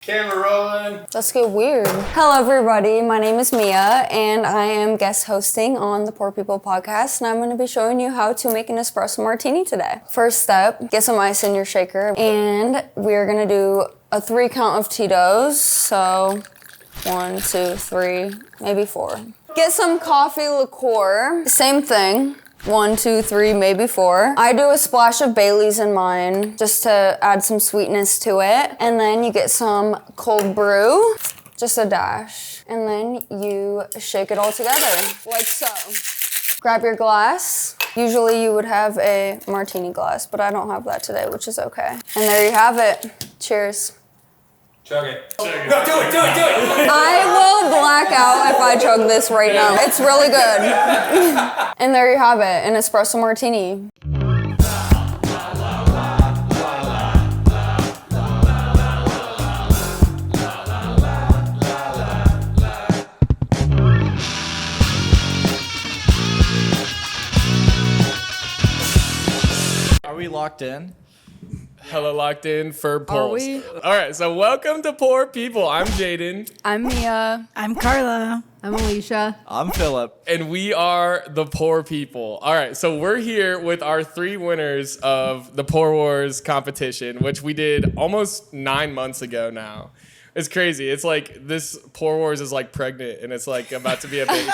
Camera rolling. Let's get weird. Hello, everybody. My name is Mia, and I am guest hosting on the Poor People podcast, and I'm going to be showing you how to make an espresso martini today. First step, get some ice in your shaker, and we're going to do a 3 count of Tito's. So 1, 2, 3, maybe 4. Get some coffee liqueur. Same thing. 1, 2, 3, maybe 4. I do a splash of Bailey's in mine just to add some sweetness to it. And then you get some cold brew, just a dash. And then you shake it all together, like so. Grab your glass. Usually you would have a martini glass, but I don't have that today, which is okay. And there you have it. Cheers. Chug it. No, do it. I will black out if I chug this right now. It's really good. And there you have it, an espresso martini. Are we locked in? Hella locked in for Pulse. Are we? All right, so welcome to Poor People. I'm Jaden. I'm Mia. I'm Carla. I'm Alicia. I'm Philip. And we are the Poor People. All right, so we're here with our 3 winners of the Poor Wars competition, which we did almost 9 months ago now. It's crazy. It's like this Poor Wars is like pregnant and it's like about to be a baby.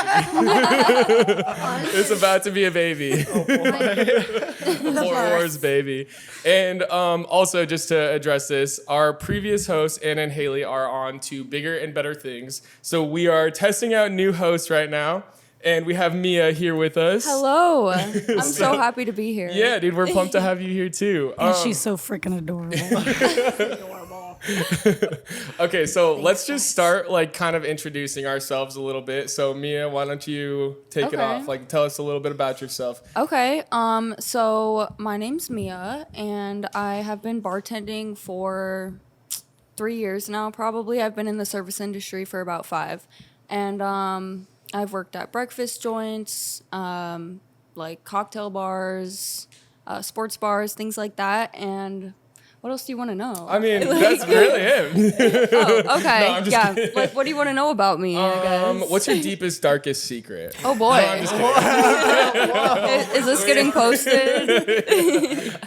It's about to be a baby. Poor Wars baby. And also just to address this, our previous hosts, Anna and Haley, are on to bigger and better things. So we are testing out new hosts right now. And we have Mia here with us. Hello. I'm so happy to be here. Yeah, dude, we're pumped to have you here too. And she's so freaking adorable. Okay, so let's just start like kind of introducing ourselves a little bit. So Mia, why don't you take it off? Like tell us a little bit about yourself. Okay. So my name's Mia, and I have been bartending for 3 years now, probably. I've been in the service industry for about 5. And I've worked at breakfast joints, like cocktail bars, sports bars, things like that. And what else do you want to know? I mean, that's really it. Oh, okay. No, I'm just yeah. kidding. Like, what do you want to know about me? I guess? What's your deepest, darkest secret? Oh boy. No, I'm just kidding. Is this getting posted?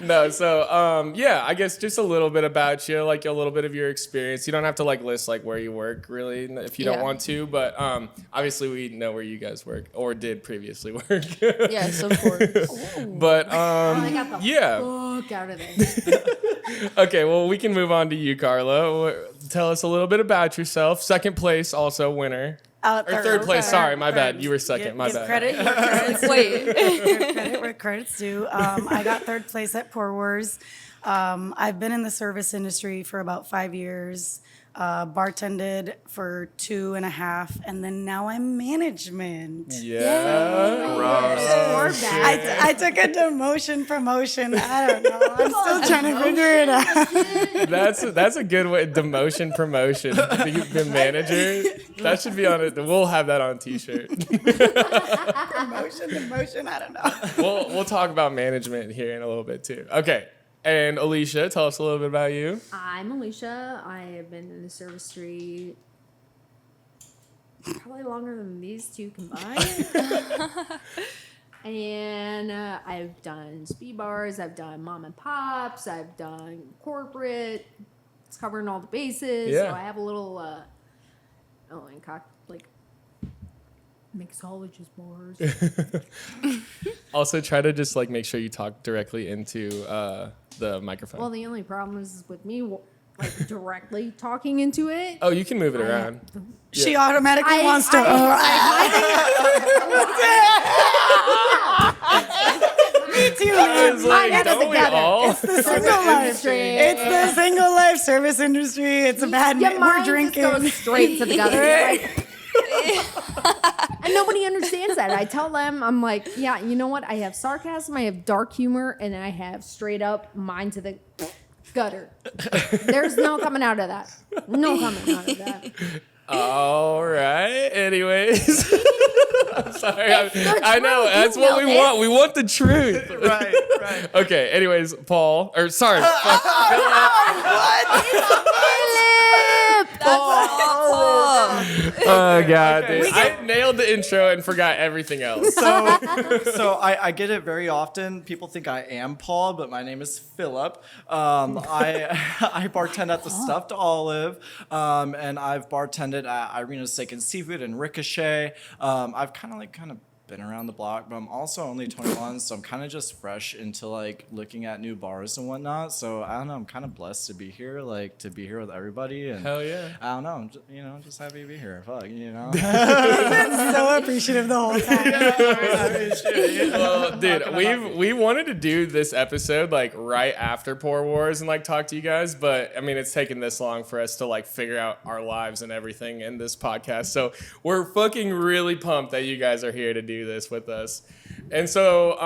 No, so yeah, I guess just a little bit about you, like a little bit of your experience. You don't have to like list like where you work really if you don't want to, but obviously we know where you guys work or did previously work. Yes, of course. But I got the yeah. fuck out of there. Okay, well we can move on to you, Carla. Tell us a little bit about yourself. Second place, also winner. Or third place. Sorry, my bad. You were second. My bad. Credit where credit's Wait. credit where credit's due. I got 3rd place at Poor Wars. I've been in the service industry for about 5 years. Bartended for 2.5, and then now I'm management. Yeah. Gross. I took a demotion promotion. I don't know. I'm still trying to figure it out. That's a good way. Demotion promotion. The manager. That should be on it. We'll have that on a t-shirt. Demotion. I don't know. We'll talk about management here in a little bit too. Okay. And Alicia, tell us a little bit about you. I'm Alicia. I have been in the service industry probably longer than these two combined. And I've done speed bars, I've done mom and pops, I've done corporate. It's covering all the bases. Yeah. So I have a little, and like mixologist bars. Also, try to just like make sure you talk directly into the microphone. Well, the only problem is with me like directly talking into it. Oh, you can move it around. She automatically wants to. Me too. I was like, got it don't we together. all? It's the single life. It's the single life service industry. It's a bad. Yeah, We're mine drinking. just goes straight to the gutter. And nobody understands that. I tell them, I'm like, yeah, you know what? I have sarcasm, I have dark humor, and I have straight up mine to the gutter. There's no coming out of that. No coming out of that. All right. Anyways. I'm sorry. I know. That's what we want. We want the truth. Right. Okay. Anyways, Paul. Or sorry. Oh god, dude. I nailed the intro and forgot everything else. So I get it very often. People think I am Paul, but my name is Philip. I bartend at the Stuffed Olive, and I've bartended at Irina's Steak and Seafood and Ricochet. I've kind of been around the block, but I'm also only 21, so I'm kind of just fresh into like looking at new bars and whatnot. So I don't know, I'm kind of blessed to be here, like to be here with everybody. And Hell yeah. I don't know, I'm just happy to be here. Fuck, So appreciative the whole time. Well, dude, we wanted to do this episode like right after Poor Wars and like talk to you guys, but I mean it's taken this long for us to like figure out our lives and everything in this podcast. So we're fucking really pumped that you guys are here to do this with us. And so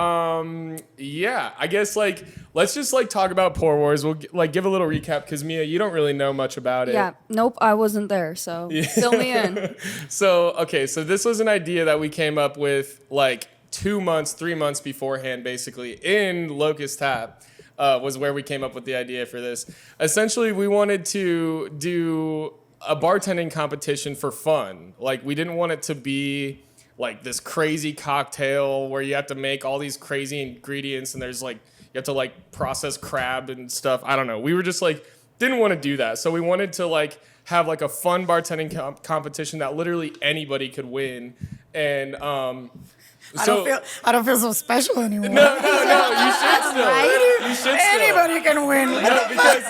yeah, I guess like let's just like talk about Poor Wars. We'll like give a little recap because Mia, you don't really know much about it. Yeah, nope, I wasn't there, so fill me in. So this was an idea that we came up with like 3 months beforehand, basically in Locust Tap. Was where we came up with the idea for this. Essentially, we wanted to do a bartending competition for fun. Like we didn't want it to be like this crazy cocktail where you have to make all these crazy ingredients and there's like you have to like process crab and stuff. I don't know. We were just like didn't want to do that. So we wanted to like have like a fun bartending competition that literally anybody could win. And I don't feel so special anymore. No, you should still. You should still. Anybody can win. No, because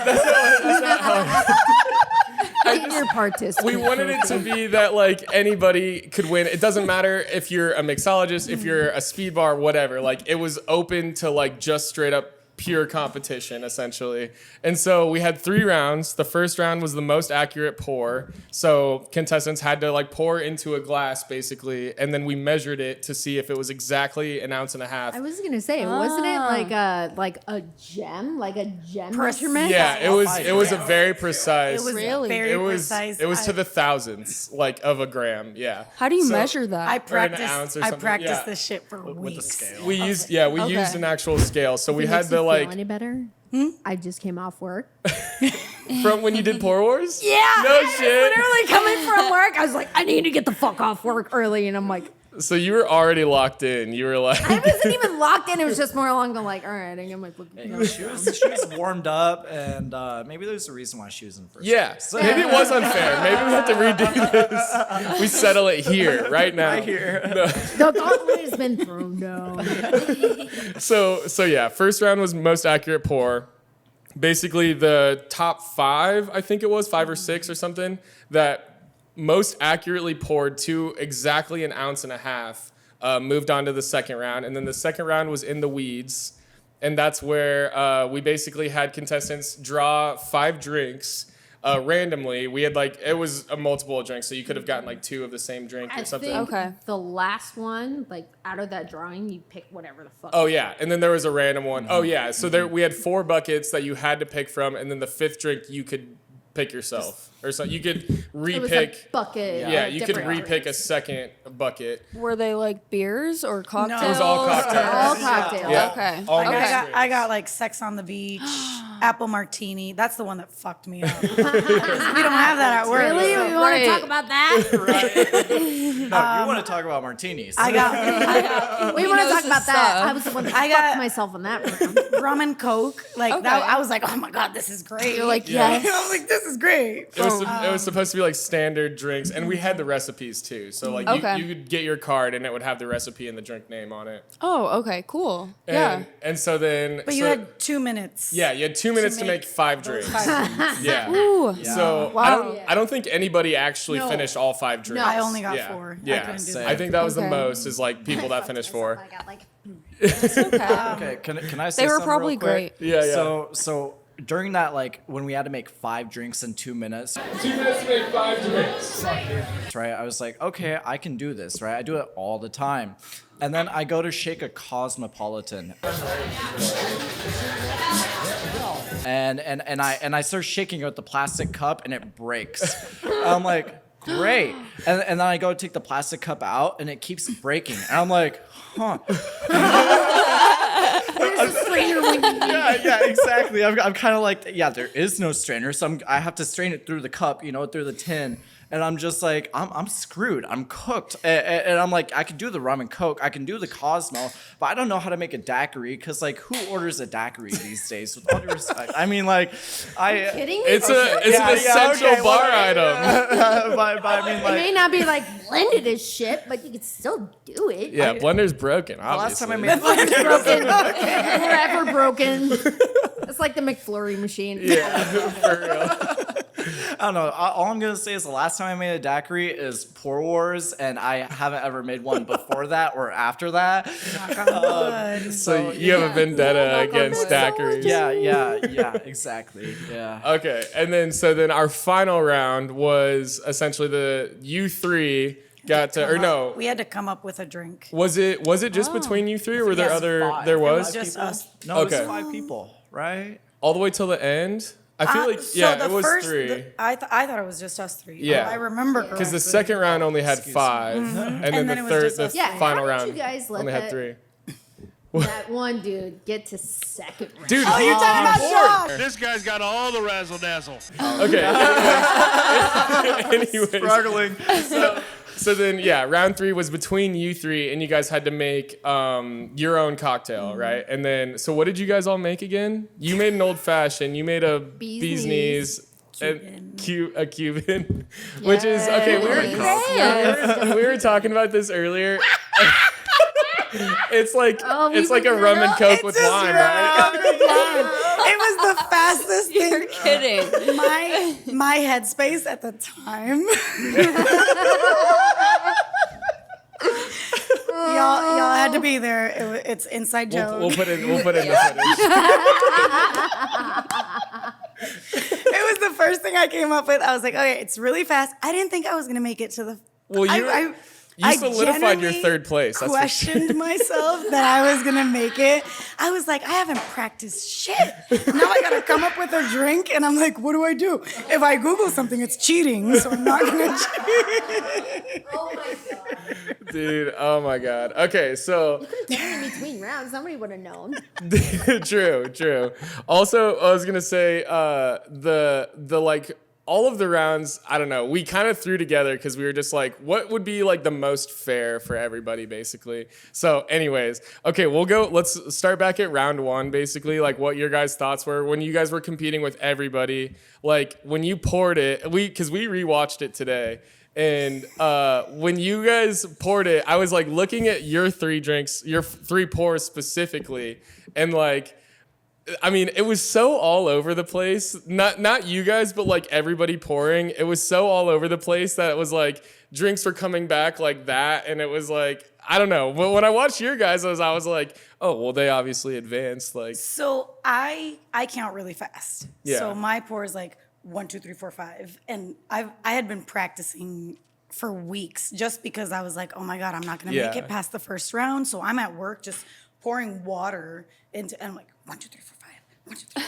that's Your participant. we wanted it to be that like anybody could win. It doesn't matter if you're a mixologist, if you're a speed bar, whatever. Like it was open to like just straight up pure competition essentially. And so we had 3 rounds. The first round was the most accurate pour. So contestants had to like pour into a glass basically, and then we measured it to see if it was exactly 1.5 ounces. I was gonna say, wasn't it like a gem measurement? Yeah, it was a very precise. It was Really? very precise. It was to the thousandths, like of a gram. Yeah. How do you So, measure that? I ounce or practiced something. Yeah. this shit for with the weeks. scale. We used Okay. used an actual scale. So we If it had makes the you like feel any better? I just came off work. from when you did Poor Wars. Yeah. No shit. Literally coming from work, I was like, I need to get the fuck off work early, and I'm like, So you were already locked in. You were like. I wasn't even locked in. It was just more along the like, all right, I get my book. She was warmed up, and maybe there's a reason why she was in first. Yeah, place. maybe it was unfair. Maybe we have to redo this. We settle it here, right now. Right here. The gauntlet has been thrown down. So yeah, first round was most accurate pour. Basically, the top 5, I think it was 5 or 6 or something, that most accurately poured to exactly 1.5 ounces, moved on to the second round. And then the second round was in the weeds. And that's where we basically had contestants draw 5 drinks randomly. We had like, it was a multiple of drinks, so you could have gotten like 2 of the same drink or I something. think Okay. the last one, like out of that drawing, you pick whatever the fuck. Oh yeah, and then there was a random one. Oh yeah, so there we had 4 buckets that you had to pick from, and then the 5th drink you could pick yourself, or so you could It was repick. a bucket. Yeah, of you could different repick a drinks. second bucket. Were they like beers or cocktails? It was all cocktails. All cocktails. Yeah. Okay. All Okay. mixed I got like Sex on the Beach, apple martini. That's the one that fucked me up. 'Cause we don't have that at work. Really? so- We want Right. to talk about that? No, you want to talk about martinis? I got We want to knows talk his about that. stuff. I was the one that I got- fucked myself in that round. rum and Coke. Like Okay. that, I was like, oh my god, this is great. You're like, Yeah. yes. I was like, this is great. It was supposed to be like standard drinks, and we had the recipes too. So like Okay. you could get your card, and it would have the recipe and the drink name on it. Oh, okay, cool. Yeah. And so then. But you so- had 2 minutes. Yeah, you had 2 minutes to make 5 those drinks. 5 drinks. Yeah. Ooh. So Wow. I don't think anybody actually No. finished all 5 drinks. I only got Yeah. 4. I Yeah, couldn't do same. that. I think that was the Okay. most is like people that finished 4. I got like, Okay, can I say They were something probably real quick? great. Yeah, yeah. So during that, like when we had to make 5 drinks in 2 minutes, 2 minutes to make 5 drinks. right? I was like, okay, I can do this, right? I do it all the time. And then I go to shake a Cosmopolitan. And I start shaking it with the plastic cup and it breaks. I'm like, great. And then I go to take the plastic cup out and it keeps breaking. And I'm like, huh. There's a strainer when you need it. Yeah, exactly. I'm kind of like, yeah, there is no strainer, so I have to strain it through the cup, through the tin. And I'm just like, I'm screwed. I'm cooked. And I'm like, I can do the rum and coke. I can do the Cosmo, but I don't know how to make a daiquiri because, like, who orders a daiquiri these days? With all due respect, I mean, like, Kidding me? It's an essential bar item. But I mean, It like, may not be like blended as shit, but you can still do it. Yeah, blender's broken. last time Obviously. I made Blender's broken. Forever broken. It's like the McFlurry machine. Yeah, for real. I don't know. All I'm gonna say is the last time I made a daiquiri is Pour Wars, and I haven't ever made one before that or after that. Knock on wood. So you have a vendetta against daiquiris. Yeah, exactly. Yeah. Okay, and then our final round was essentially the you three got to, or no, We had to come up with a drink. was it just between you three, or were there Yes, other? five. There It was was Just us. No, Okay. it's 5 people, right? all the way till the end. I feel like So yeah, the it was first, 3. I thought it was just us 3. Yeah. I remember Because the correctly. second round only had 5, and then And the then it was third, just the us. Yeah, final how did round you guys let only had that- 3. That one dude get to second round. Dude, Oh, you're talking about Josh. This guy's got all the razzle dazzle. okay. Anyways, Struggling. so then yeah, round 3 was between you 3, and you guys had to make your own cocktail, right? And then so what did you guys all make again? You made an old fashioned. You made a bee's knees. And a Cuban, which is okay. We were talking about this earlier. It's like it's like a rum and coke with wine, right? It was the fastest thing. You're kidding. My headspace at the time. y'all had to be there. It's inside joke. We'll put in the footage. It was the first thing I came up with. I was like, okay, it's really fast. I didn't think I was gonna make it to the. Well, you solidified your genuinely 3rd place. That's for sure. questioned myself that I was gonna make it. I was like, I haven't practiced shit. Now I gotta come up with a drink, and I'm like, what do I do? If I Google something, it's cheating, so I'm not gonna cheat. Oh my god. Dude, oh my god. Okay, so You could have done it in between rounds. Somebody would have known. true. Also, I was gonna say the like all of the rounds, I don't know, we kind of threw together because we were just like, what would be like the most fair for everybody, basically. So anyways, okay, let's start back at round 1, basically, like what your guys' thoughts were when you guys were competing with everybody. Like when you poured it, because we rewatched it today. And when you guys poured it, I was like looking at your 3 drinks, your 3 pours specifically, and like, I mean, it was so all over the place. Not you guys, but like everybody pouring. It was so all over the place that it was like drinks were coming back like that, and it was like, I don't know. But when I watched your guys, I was like, oh well, they obviously advanced. Like, So I count really fast. Yeah. So my pour is like 1, 2, 3, 4, 5, and I had been practicing for weeks just because I was like, oh my god, I'm not gonna make Yeah. it past the first round. So I'm at work just pouring water into, and I'm like 1, 2, 3, 4, 5. 1, 2, 3.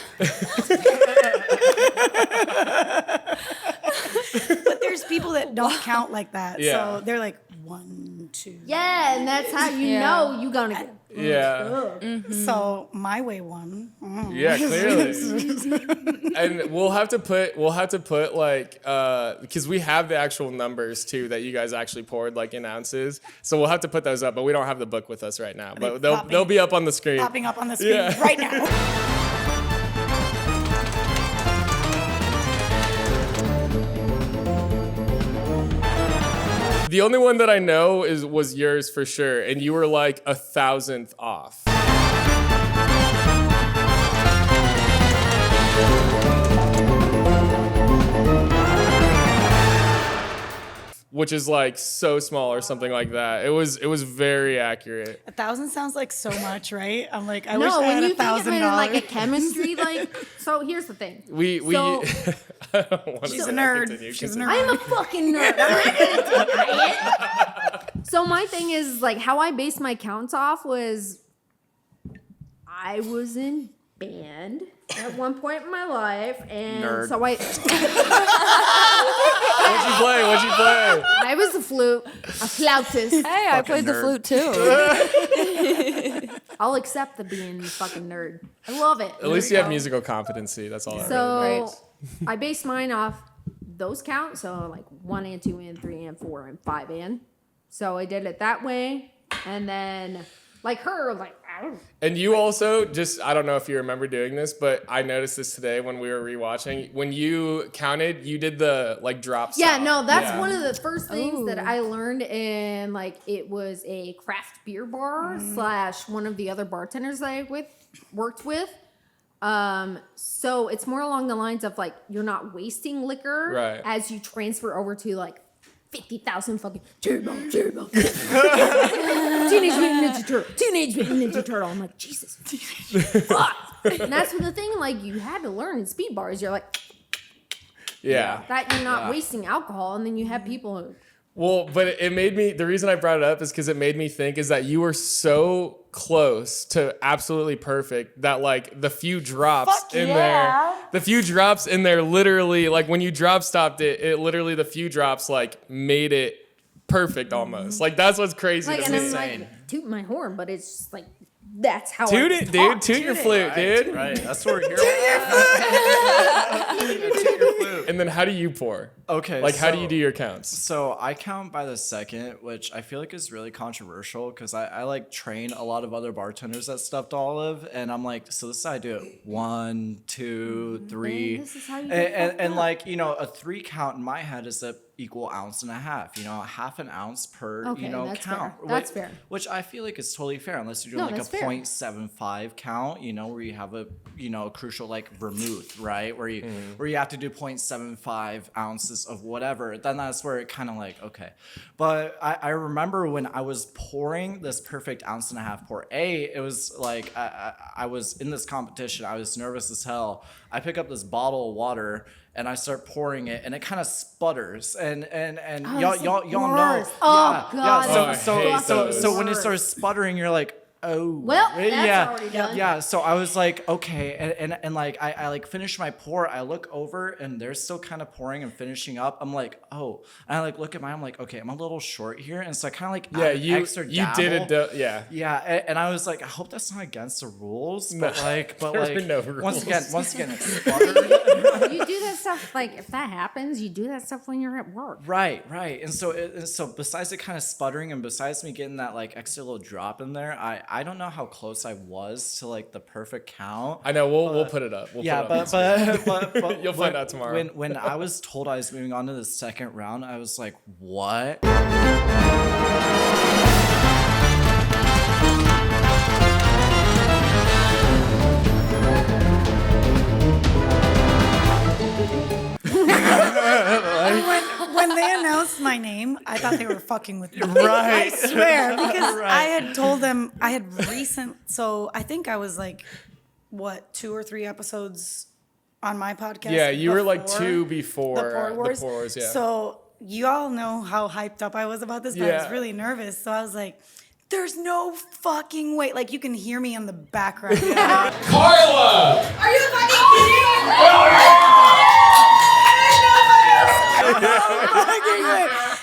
But there's people that don't count like that. Yeah. So they're like 1, 2. Yeah, and that's how you know you gonna get. yeah, So my way won. yeah, clearly. And we'll have to put like because we have the actual numbers too that you guys actually poured like in ounces. So we'll have to put those up, but we don't have the book with us right now. But they'll be up on the screen. Popping up on the screen Yeah. right now. The only one that I know was yours for sure, and you were like 1,000th off. Which is like so small or something like that. It was very accurate. 1,000 sounds like so much, right? I'm like, I wish No, I when had you think of it in like a $1,000. chemistry, like, so here's the thing. We So- I don't want to She's say a that. nerd. Continue, She's a continue. nerd. I'm a fucking nerd. I'm not gonna deny it. So my thing is like how I based my counts off was I was in band at one point in my life, and Nerd. so I What'd you play? I was a flute, a flautist. Hey, I played the nerd. flute too. I'll accept the being fucking nerd. I love it. At least you have musical competency. That's all that really matters. So I based mine off those counts. So like 1 and 2 and 3 and 4 and 5 and. So I did it that way. And then like her, like, I don't know. And you also just, I don't know if you remember doing this, but I noticed this today when we were rewatching. When you counted, you did the like drop Yeah, stop. no, that's one of the first things that I learned in like it was a craft beer bar / one of the other bartenders that I worked with. So it's more along the lines of like you're not wasting liquor Right. as you transfer over to like 50,000 fucking turbo. Teenage Mutant Ninja Turtle. I'm like, Jesus. Fuck. And that's the thing, like, you had to learn in speed bars. You're like, Yeah. that you're not wasting alcohol. And then you have people who, Well, but it made me, the reason I brought it up is because it made me think is that you were so close to absolutely perfect that like the few drops in there literally, like when you drop stopped it literally, the few drops like made it perfect almost. Like that's what's crazy like, to and me. I'm like, toot my horn, but it's just like, that's how Toot I it, talk. dude. Toot your flute, dude. Right, that's what we're here for. And then how do you pour? Okay, Like how do so- you do your counts? So I count by the second, which I feel like is really controversial because I like train a lot of other bartenders at Stuffed Olive, and I'm like, so this is how I do it: 1, 2, 3, this is how you get fucked and up. like a 3 count in my head is a equal ounce and a half. half an ounce per Okay, that's count. fair. That's fair. Which I feel like is totally fair unless you're doing No, like a that's fair. 0.75 count. Where you have a a crucial like vermouth, right? Where you have to do 0.75 ounces of whatever. Then that's where it kind of like okay. But I remember when I was pouring this perfect ounce and a half pour. It was like I was in this competition. I was nervous as hell. I pick up this bottle of water and I start pouring it, and it kind of sputters, and y'all know. worst. Oh, God, Yeah. it's So when it worst. starts sputtering, you're like, oh, Well, that's yeah, already done. yeah. So I was like, okay, and like I like finish my pour. I look over, and they're still kind of pouring and finishing up. I'm like, oh, and I like look at mine. I'm like, okay, I'm a little short here, and so I kind of like add an extra you did dabble. it. Yeah, and I was like, I hope that's not against the rules, but No, like, there were no rules. once again, it sputtered. You do that stuff, like, if that happens, you do that stuff when you're at work. Right. And so besides it kind of sputtering and besides me getting that like extra little drop in there, I don't know how close I was to like the perfect count. I know we'll put it up. We'll Yeah, put it up. but You'll find out tomorrow. When I was told I was moving on to the second round, I was like, what? When they announced my name, I thought they were fucking with me. Right. I swear, because I had told them I had so I think I was like, what, 2 or 3 episodes on my podcast? Yeah, you were like before 2 before the Pour Wars. The Pour Wars, yeah. So you all know how hyped up I was about this, but I Yeah. was really nervous. So I was like, there's no fucking way. Like, you can hear me in the background. Carla! Are you fucking kidding me?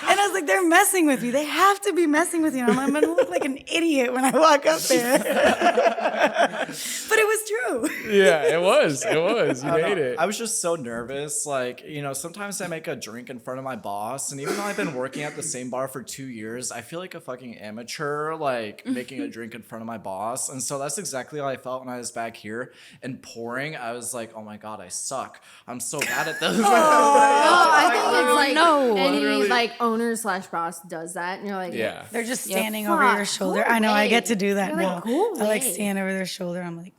And I was like, they're messing with me. They have to be messing with me. I'm gonna look like an idiot when I walk up there. But it was true. Yeah, it was. You made it. I was just so nervous. Like, sometimes I make a drink in front of my boss, and even though I've been working at the same bar for 2 years, I feel like a fucking amateur, like making a drink in front of my boss. And so that's exactly how I felt when I was back here and pouring. I was like, oh my God, I suck. I'm so bad at this. I think it's like no. any Literally. like owner / boss does that, and you're like, Yeah. They're just Yep. standing over Fuck, your shoulder. go I know, I get away. to do that You're now. like, go I like away. stand over their shoulder. I'm like,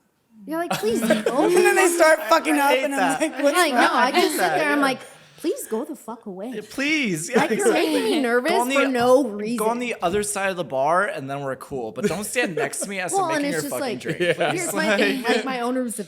You're like, please go. and then they start fucking up, hate and that. I'm like, what's Like, no, wrong? I just sit there. I'm like, please go the fuck away. Please. Like, you're making me nervous for no reason. Go on the other side of the bar, and then we're cool. But don't stand next to me as Well, I'm and making it's your just fucking like, drink. Yeah. here's my thing. Like, my owner was like,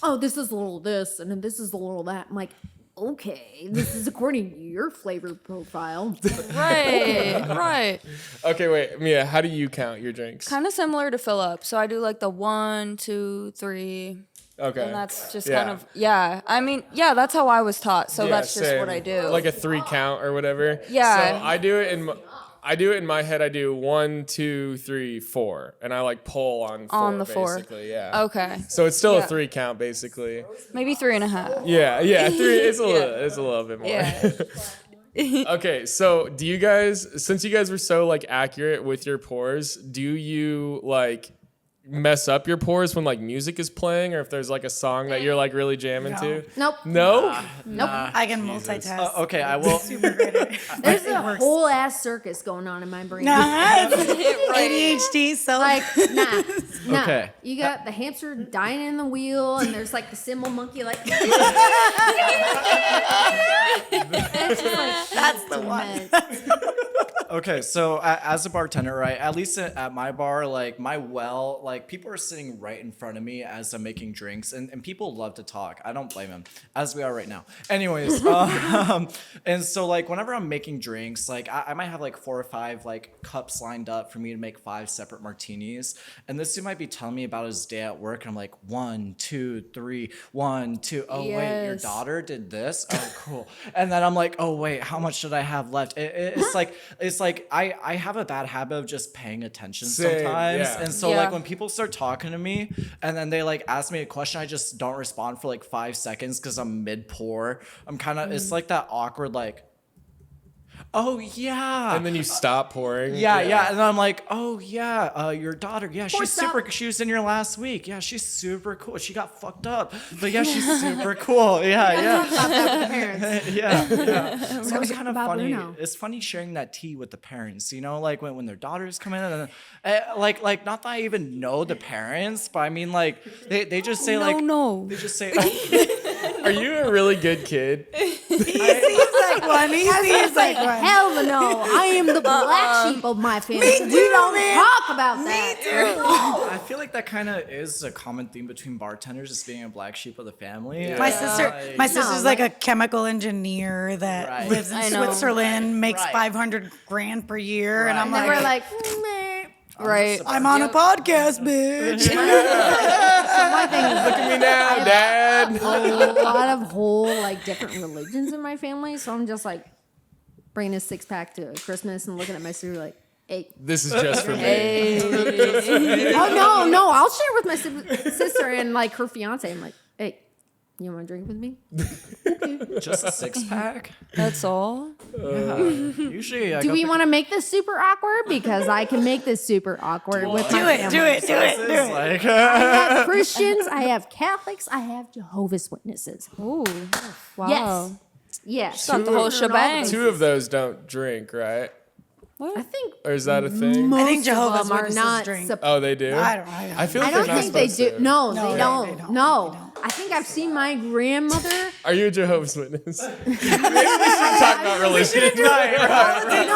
oh, this is a little this, and then this is a little that. I'm like, okay, this is according to your flavor profile. Right. Okay, wait, Mia, how do you count your drinks? Kind of similar to Philip. So I do like the 1, 2, 3, Okay. And that's just Yeah. kind of, I mean, that's how I was taught. So Yeah, that's just same. what I do. Like a 3 count or whatever. Yeah. So I do it in my head. I do 1, 2, 3, 4, and I like pull on 4. On the 4. Basically, yeah. Okay. So it's still Yeah. a 3 count, basically. Maybe 3.5. Yeah, 3. It's a little bit more. Yeah. Okay, so do you guys, since you guys were so like accurate with your pours, do you like mess up your pours when like music is playing, or if there's like a song that you're like really jamming to? Nope. No? Nope. I can multitask. Okay, I will. Super great at it. There's a whole ass circus going on in my brain. ADHD, so Like, nah. Okay. You got the hamster dying in the wheel, and there's like the cymbal monkey, like. It's just like, that's the one. Okay, so as a bartender, right, at least at my bar, like my well, like people are sitting right in front of me as I'm making drinks, and people love to talk. I don't blame them, as we are right now. Anyways, and so like whenever I'm making drinks, like I might have like 4 or 5 like cups lined up for me to make 5 separate martinis, and this dude might be telling me about his day at work, and I'm like 1, 2, 3, 1, 2. Oh wait, your Yes. daughter did this. Oh cool. And then I'm like, oh wait, how much should I have left? It's like I have a bad habit of just paying attention Same, sometimes, yeah. and so Yeah. like when people start talking to me and then they like ask me a question, I just don't respond for like 5 seconds because I'm mid pour. I'm kind of it's like that awkward like, oh yeah, And then you stop pouring. yeah, and then I'm like, oh yeah, your daughter, yeah, she's stop. super. She was in your last week. Yeah, she's super cool. She got fucked up, but yeah, she's super cool. Yeah. Stop that with the parents. Yeah. So it's kind of about funny. Bruno. It's funny sharing that tea with the parents, you know, like when their daughters come in, and like not that I even know the parents, but I mean like they just say No. they just say, oh, Are you a really good kid? he seems like one. He seems like one. Hell no! I am the black sheep of my family. We don't talk about that. I feel like that kind of is a common theme between bartenders, just being a black sheep of the family. My sister's like a chemical engineer that Right. lives in I know. Switzerland, makes Right. 500 grand per year, and I'm And like, we're like, meh. Right. I'm on a podcast, bitch. So my thing is, Look at me now, Dad. a lot of whole like different religions in my family, so I'm just like bringing a 6-pack to Christmas and looking at my sister like, hey. This is just for me. Oh no, I'll share with my sister and like her fiance. I'm like, hey, you want to drink with me? Just a 6-pack. That's all. Usually, I Do go we for- want to make this super awkward? Because I can make this super awkward with my family. Do it. It's like, I have Christians, I have Catholics, I have Jehovah's Witnesses. Ooh. Wow. Yes. Yes. Got the whole shebang. 2 of those don't drink, right? I think Or is that a thing? I think most Jehovah's of them are Witnesses not. drink. Oh, they do? I don't. I feel like I don't they're not think they supposed do. to. No, No, they they don't. don't. No. They don't. I think I've seen my grandmother. Are you a Jehovah's Witness? Maybe we should talk about religion. No,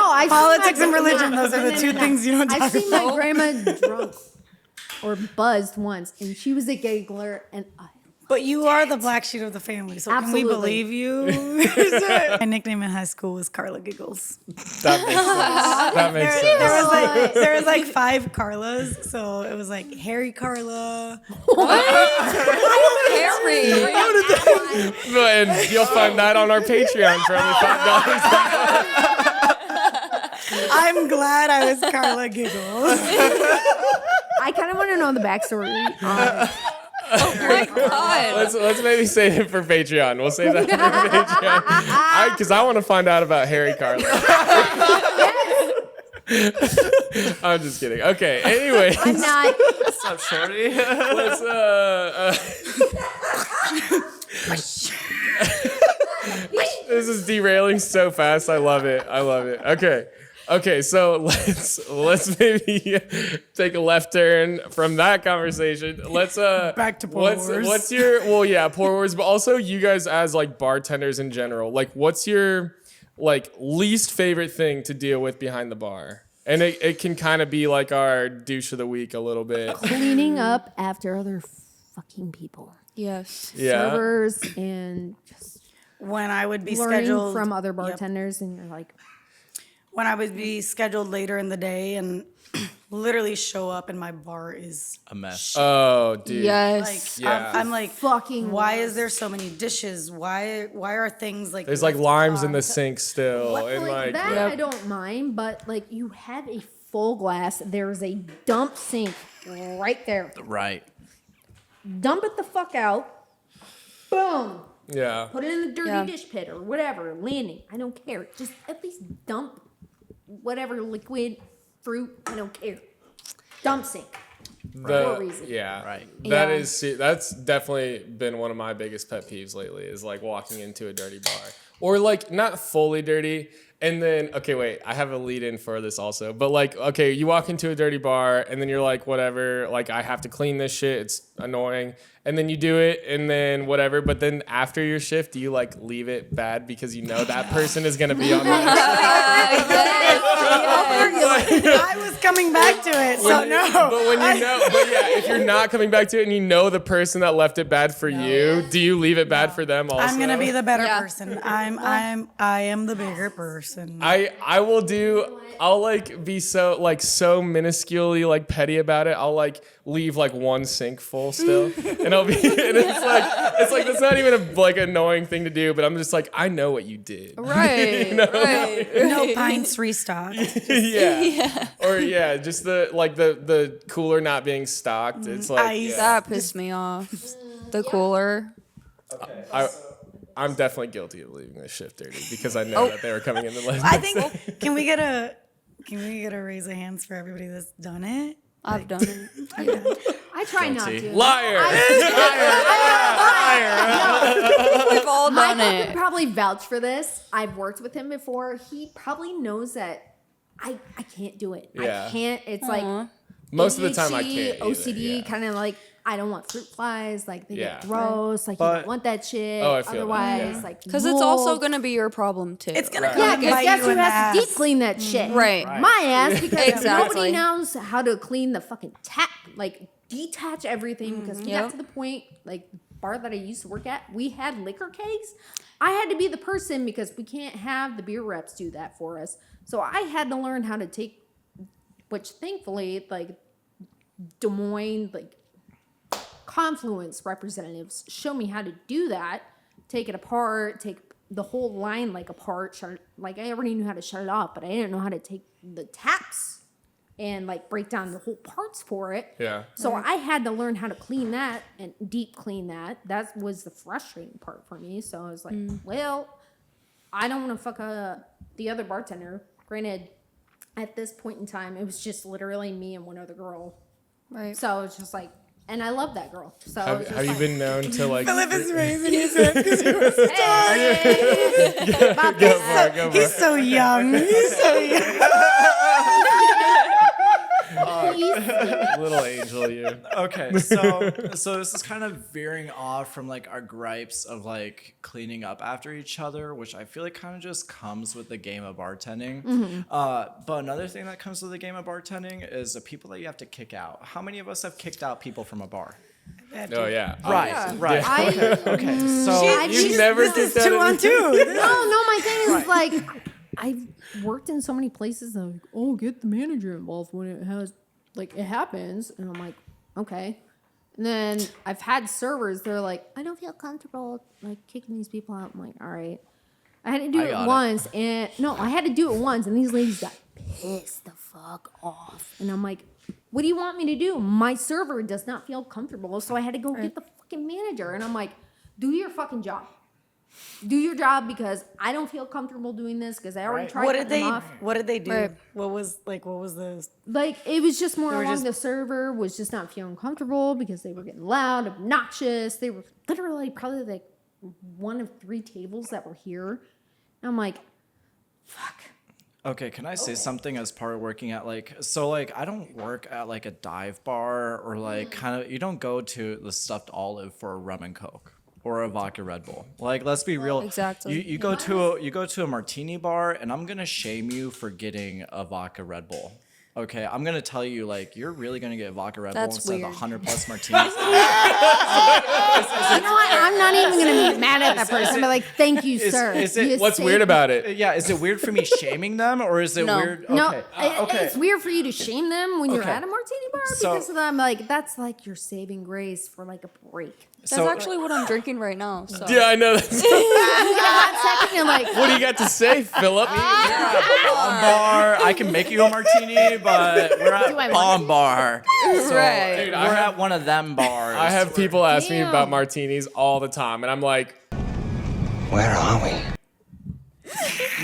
I've Politics seen and my religion, grandma- those are the two things you don't I've talk seen my grandma drunk or buzzed once, and she was a giggler, and But you are the black sheep of the family, so can we Absolutely. believe you? My nickname in high school was Carla Giggles. That makes sense. That makes sense. There was like 5 Carlas, so it was like Harry Carla. Harry. And you'll find that on our Patreon for only $5. I'm glad I was Carla Giggles. I kind of want to know the backstory. Oh my God. Let's maybe save it for Patreon. We'll save that for Patreon. Because I want to find out about Harry Carla. I'm just kidding. Okay. Anyway, I'm not. what's up, shorty? let's This is derailing so fast. I love it. Okay, so let's maybe take a left turn from that conversation. Let's Back to Pour Wars. What's your Pour Wars, but also you guys as like bartenders in general. Like, what's your like least favorite thing to deal with behind the bar? And it can kind of be like our douche of the week a little bit. Cleaning up after other fucking people. Yes. Yeah. Servers and just When I would be learning scheduled from other bartenders, and you're like, when I would be scheduled later in the day and literally show up and my bar is A mess. Oh, dude. Yes. like, Yeah. I'm like, Fucking why worst. is there so many dishes? Why are things like There's like left limes in on the top? sink still, What, and like that Yep. I don't mind, but like you have a full glass. There's a dump sink right there. Right. Dump it the fuck out. Boom. yeah. Put it in the dirty Yeah. dish pit or whatever. Landing. I don't care. Just at least dump whatever liquid, fruit. I don't care. Dump sink. For a reason. Yeah, Right. That's definitely been one of my biggest pet peeves lately is like walking into a dirty bar or like not fully dirty. And then, okay, wait, I have a lead in for this also. But like, okay, you walk into a dirty bar and then you're like, whatever, like I have to clean this shit. It's annoying. And then you do it and then whatever. But then after your shift, do you like leave it bad because you know that person is going to be on the next I was coming back to it, so no. But when you know, but yeah, if you're not coming back to it and you know the person that left it bad for you, do you leave it bad for them also? I'm gonna be the better Yeah. person. I am the bigger person. I'll like be so minusculely like petty about it. I'll like leave like one sink full still, and I'll be and it's like that's not even a like annoying thing to do, but I'm just like I know what you did. Right. Right. No pints restocked. Yeah. Or yeah, just the cooler not being stocked. It's like Ice. yeah. That pissed me off. The cooler. I'm definitely guilty of leaving this shift dirty because I know that they were coming in the list. I think can we get a raise of hands for everybody that's done it? I've done it. I try not to. Liar. We've all done Michael it. could probably vouch for this. I've worked with him before. He probably knows that I can't do it. Yeah. I can't. It's like Most of the time I ADHD, can't. Either, OCD, yeah. kind of like I don't want fruit flies. Like they Yeah. get gross. Like you But- don't want that shit. Oh, I feel that, Otherwise, yeah. like Because it's also mold. going to be your problem too. It's gonna Right. come Yeah, and because bite guess you who in the has to ass. deep clean that shit? Right. My ass, because Exactly. nobody knows how to clean the fucking tap, like detach everything. Because we Yep. got to the point, like bar that I used to work at, we had liquor kegs. I had to be the person because we can't have the beer reps do that for us. So I had to learn how to take, which thankfully, like Des Moines, like Confluence representatives show me how to do that. Take it apart, take the whole line like apart. Shut, like I already knew how to shut it off, but I didn't know how to take the taps and like break down the whole parts for it. Yeah. So I had to learn how to clean that and deep clean that. That was the frustrating part for me. So I was like, well, I don't want to fuck the other bartender. Granted, at this point in time, it was just literally me and one other girl. Right. So it's just like, and I love that girl. So it's Have just you like, been known to like? Philip is raising his hand because he was Hey! About that. Go for he's so young. He's so young. Little angel, you. Okay, so this is kind of veering off from like our gripes of like cleaning up after each other, which I feel like kind of just comes with the game of bartending. But another thing that comes with the game of bartending is the people that you have to kick out. How many of us have kicked out people from a bar? Oh yeah. Right, right. I, Okay, so You've never This kicked is out 2 on 2. no, my thing is like, I've worked in so many places that are like, oh, get the manager involved when it has, like, it happens. And I'm like, okay. And then I've had servers, they're like, I don't feel comfortable, like, kicking these people out. I'm like, all right. I had to do it once, and I had to do it once, and these ladies got pissed the fuck off. And I'm like, what do you want me to do? My server does not feel comfortable, so I had to go get the fucking manager. And I'm like, do your fucking job. Do your job because I don't feel comfortable doing this because I already tried What cutting did them off. What did they do? Right. What was the? Like, it was just more They were along just- the server was just not feeling comfortable because they were getting loud, obnoxious. They were literally probably like one of 3 tables that were here. And I'm like, fuck. Okay, can I say something as part of working at like I don't work at like a dive bar or like kind of you don't go to the Stuffed Olive for a rum and coke or a vodka Red Bull. Like let's be real. Exactly. You go to a martini bar and I'm gonna shame you for getting a vodka Red Bull. okay, I'm gonna tell you, like, you're really gonna get vodka Red Bull That's instead weird. of the 100+ martinis. You know what? I'm not even gonna be mad at that person. But like, thank you, sir. is it- You What's saved weird about it? Yeah, is it weird for me shaming them, or is it No. weird? No, Okay. Okay. it's weird for you to shame them when you're Okay. at a martini bar So- because of them. Like, that's like your saving grace for like a break. That's actually what I'm drinking right now. So. Yeah, I know. That's, You get a hot second, you're like, what do you got to say, Philip? Bomb bar. I can make you a martini, but we're at Do I want Bomb Bar. So Right. Dude, we're I have- at one of them bars. I have people ask me Damn. about martinis all the time, and I'm like, Where are we?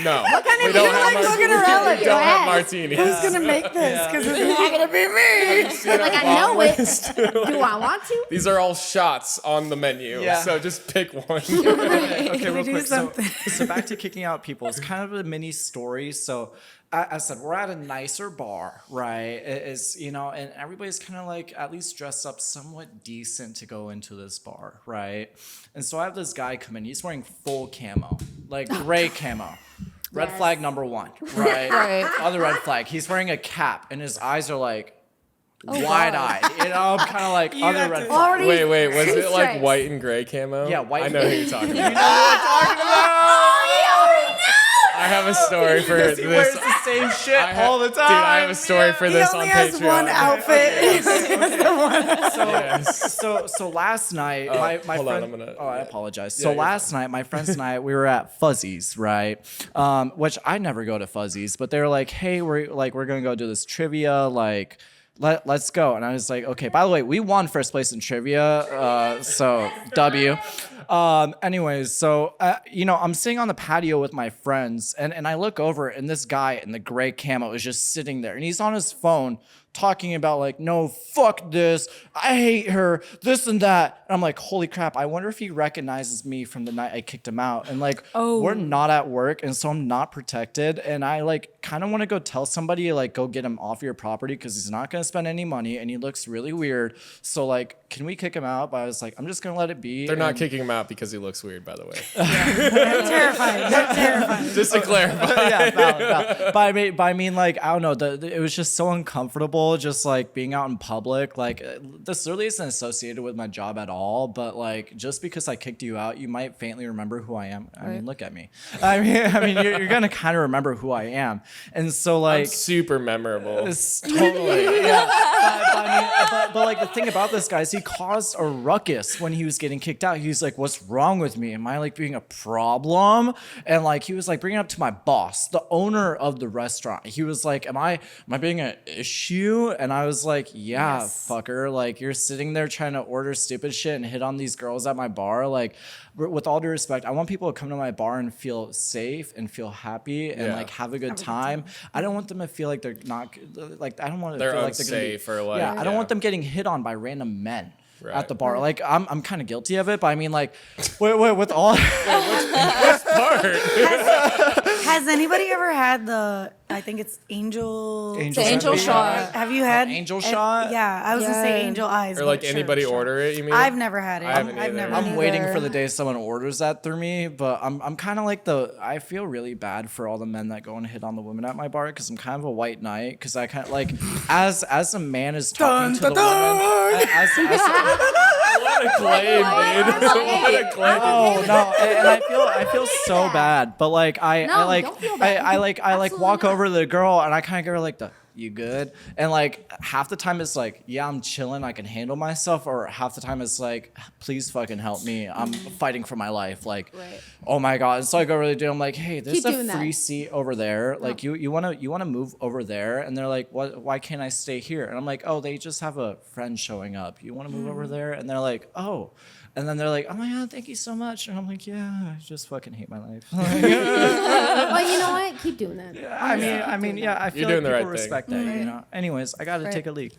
no, we don't have martinis. looking around like, We don't have "Yes." martinis. Who's gonna make this? Because it's not gonna be me. like I know it. Do I want to? These are all shots on the menu, Yeah. so just pick one. Okay, real do quick. So, something? so back to kicking out people. It's kind of a mini story. So I said we're at a nicer bar, right? It's and everybody's kind of like at least dressed up somewhat decent to go into this bar, right? And so I have this guy come in. He's wearing full camo, like gray camo. Red Yes. flag number 1, right? Right. Other red flag. He's wearing a cap, and his eyes are like wide-eyed. I'm kind of like other red flag. Already. Wait, was it like stripes. white and gray camo? Yeah, white I and know who gray. you're talking You about. know what I'm talking about? I have a story for Because he wears this. the same shit I have- all the time. Dude, I have a story for He this only on has Patreon. one outfit. Yes. So last night, my hold on, friend. I'm gonna- oh, I apologize. So you're last night, my friends and I, we were at Fuzzy's, right? Which I never go to Fuzzy's, but they were like, "Hey, we're gonna go do this trivia, like." Let's go. And I was like, okay, by the way, we won first place in trivia. So W. Anyways, so, I'm sitting on the patio with my friends and I look over and this guy in the gray camo is just sitting there and he's on his phone talking about like, no, fuck this. I hate her, this and that. And I'm like, holy crap. I wonder if he recognizes me from the night I kicked him out. And like, we're not at work. And so I'm not protected. And I like kind of want to go tell somebody, like, go get him off your property because he's not going to spend any money and he looks really weird. So like, can we kick him out? But I was like, I'm just going to let it be. They're not And- kicking him out because he looks weird, by the way. They're terrified. They're terrified. Just to clarify. Yeah, valid. But I mean, like, I don't know. It was just so uncomfortable, just like being out in public. Like, this really isn't associated with my job at all. But like, just because I kicked you out, you might faintly remember who I am. I mean, look at me. I mean, you're gonna kind of remember who I am. And so I'm like, super memorable. it's totally, yeah. But like the thing about this guy is he caused a ruckus when he was getting kicked out. He was like, "What's wrong with me? Am I like being a problem?" And like he was like bringing it up to my boss, the owner of the restaurant. He was like, "Am I being an issue?" And I was like, "Yeah, fucker. Like you're sitting there trying to order stupid shit and hit on these girls at my bar. Like, with all due respect, I want people to come to my bar and feel safe and feel happy and Yeah. like have a good time. I don't want them to feel like they're not like I don't want to They're feel like they're gonna unsafe or like I don't want them getting hit on by random men Right. at the bar. Like I'm kind of guilty of it, but I mean like with all Has anybody ever had I think it's angel Angel shot. Have you had Angel shot? Yeah, I was gonna say angel eyes. Or but like sure, anybody sure. order it, you mean? I've never had it. I haven't I've either. never. I'm had waiting it. for the day someone orders that through me, but I'm kind of like I feel really bad for all the men that go and hit on the women at my bar because I'm kind of a white knight because I kind of like as a man is talking to the women What a claim, dude. What a claim. Oh no, and I feel so bad, but like I like don't feel bad. I like Absolutely walk not. over to the girl and I kind of give her like you good? And like half the time it's like, yeah, I'm chilling, I can handle myself, or half the time it's like, please fucking help me, I'm fighting for my life, like, oh my god. And so I go over there, I'm like, hey, there's Keep a doing free that. seat over there, like you wanna move over there? And they're like, what? Why can't I stay here? And I'm like, oh, they just have a friend showing up. You want to move over there? And they're like, oh. And then they're like, oh my god, thank you so much. And I'm like, yeah, I just fucking hate my life. Well, you know what? Keep doing that. I mean, yeah, I feel doing like the people right thing. respect that, you know. Anyways, I gotta take a leak.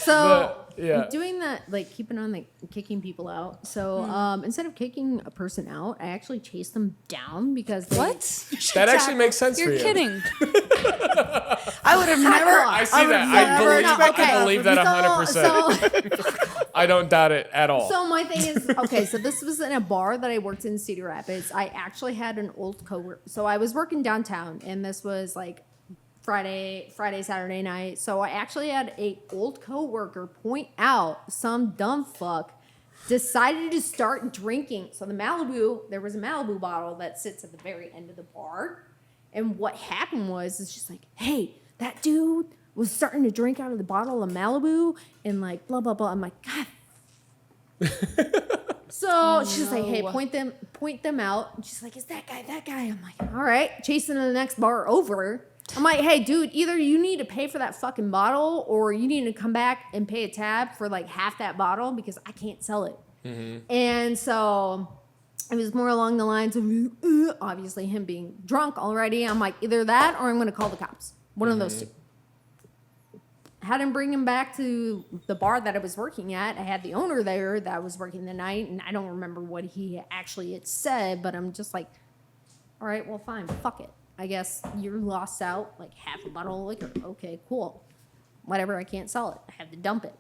So yeah. doing that, like keeping on like kicking people out. So instead of kicking a person out, I actually chase them down because they, What? That actually makes sense for You're you. kidding. I would have never. I see that. I believe that 100%. I don't doubt it at all. So my thing is, okay, so this was in a bar that I worked in Cedar Rapids. I actually had an old coworker. So I was working downtown, and this was like Friday, Saturday night. So I actually had a old coworker point out some dumb fuck decided to start drinking. So there was a Malibu bottle that sits at the very end of the bar. And what happened was, it's just like, hey, that dude was starting to drink out of the bottle of Malibu and like blah, blah, blah. I'm like, God. So she's like, hey, point them out. And she's like, is that guy? I'm like, all right. Chasing to the next bar over. I'm like, hey, dude, either you need to pay for that fucking bottle or you need to come back and pay a tab for like half that bottle because I can't sell it. Mm-hmm. And so it was more along the lines of, obviously, him being drunk already. I'm like, either that or I'm going to call the cops. One of those two. Had him bring him back to the bar that I was working at. I had the owner there that was working the night, and I don't remember what he actually had said, but I'm just like, all right, well, fine, fuck it. I guess you're lost out, like half a bottle of liquor. Okay, cool. Whatever, I can't sell it. I have to dump it.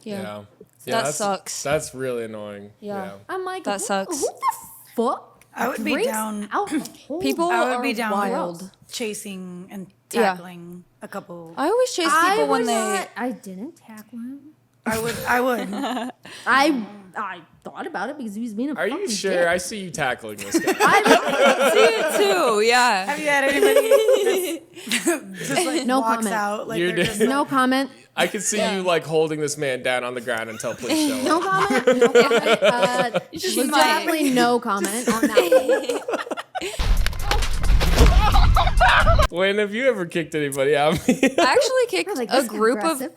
Yeah. That sucks. That's really annoying. Yeah. I'm like, that sucks. Who the fuck? I would be drinks down. alcohol? People I would are be down wild. chasing and tackling a couple. I always chase people when they. I didn't tackle him. I would. I thought about it because he was being a Are fucking you sure? dick. I see you tackling this guy. I see it too. Yeah. Have you had anybody just like No walks comment. out like You they're did. just No comment. I can see you like holding this man down on the ground until police show No up. comment. No comment. Legitimately no comment on that one. When have you ever kicked anybody out? I actually kicked Like, a this group of aggressive.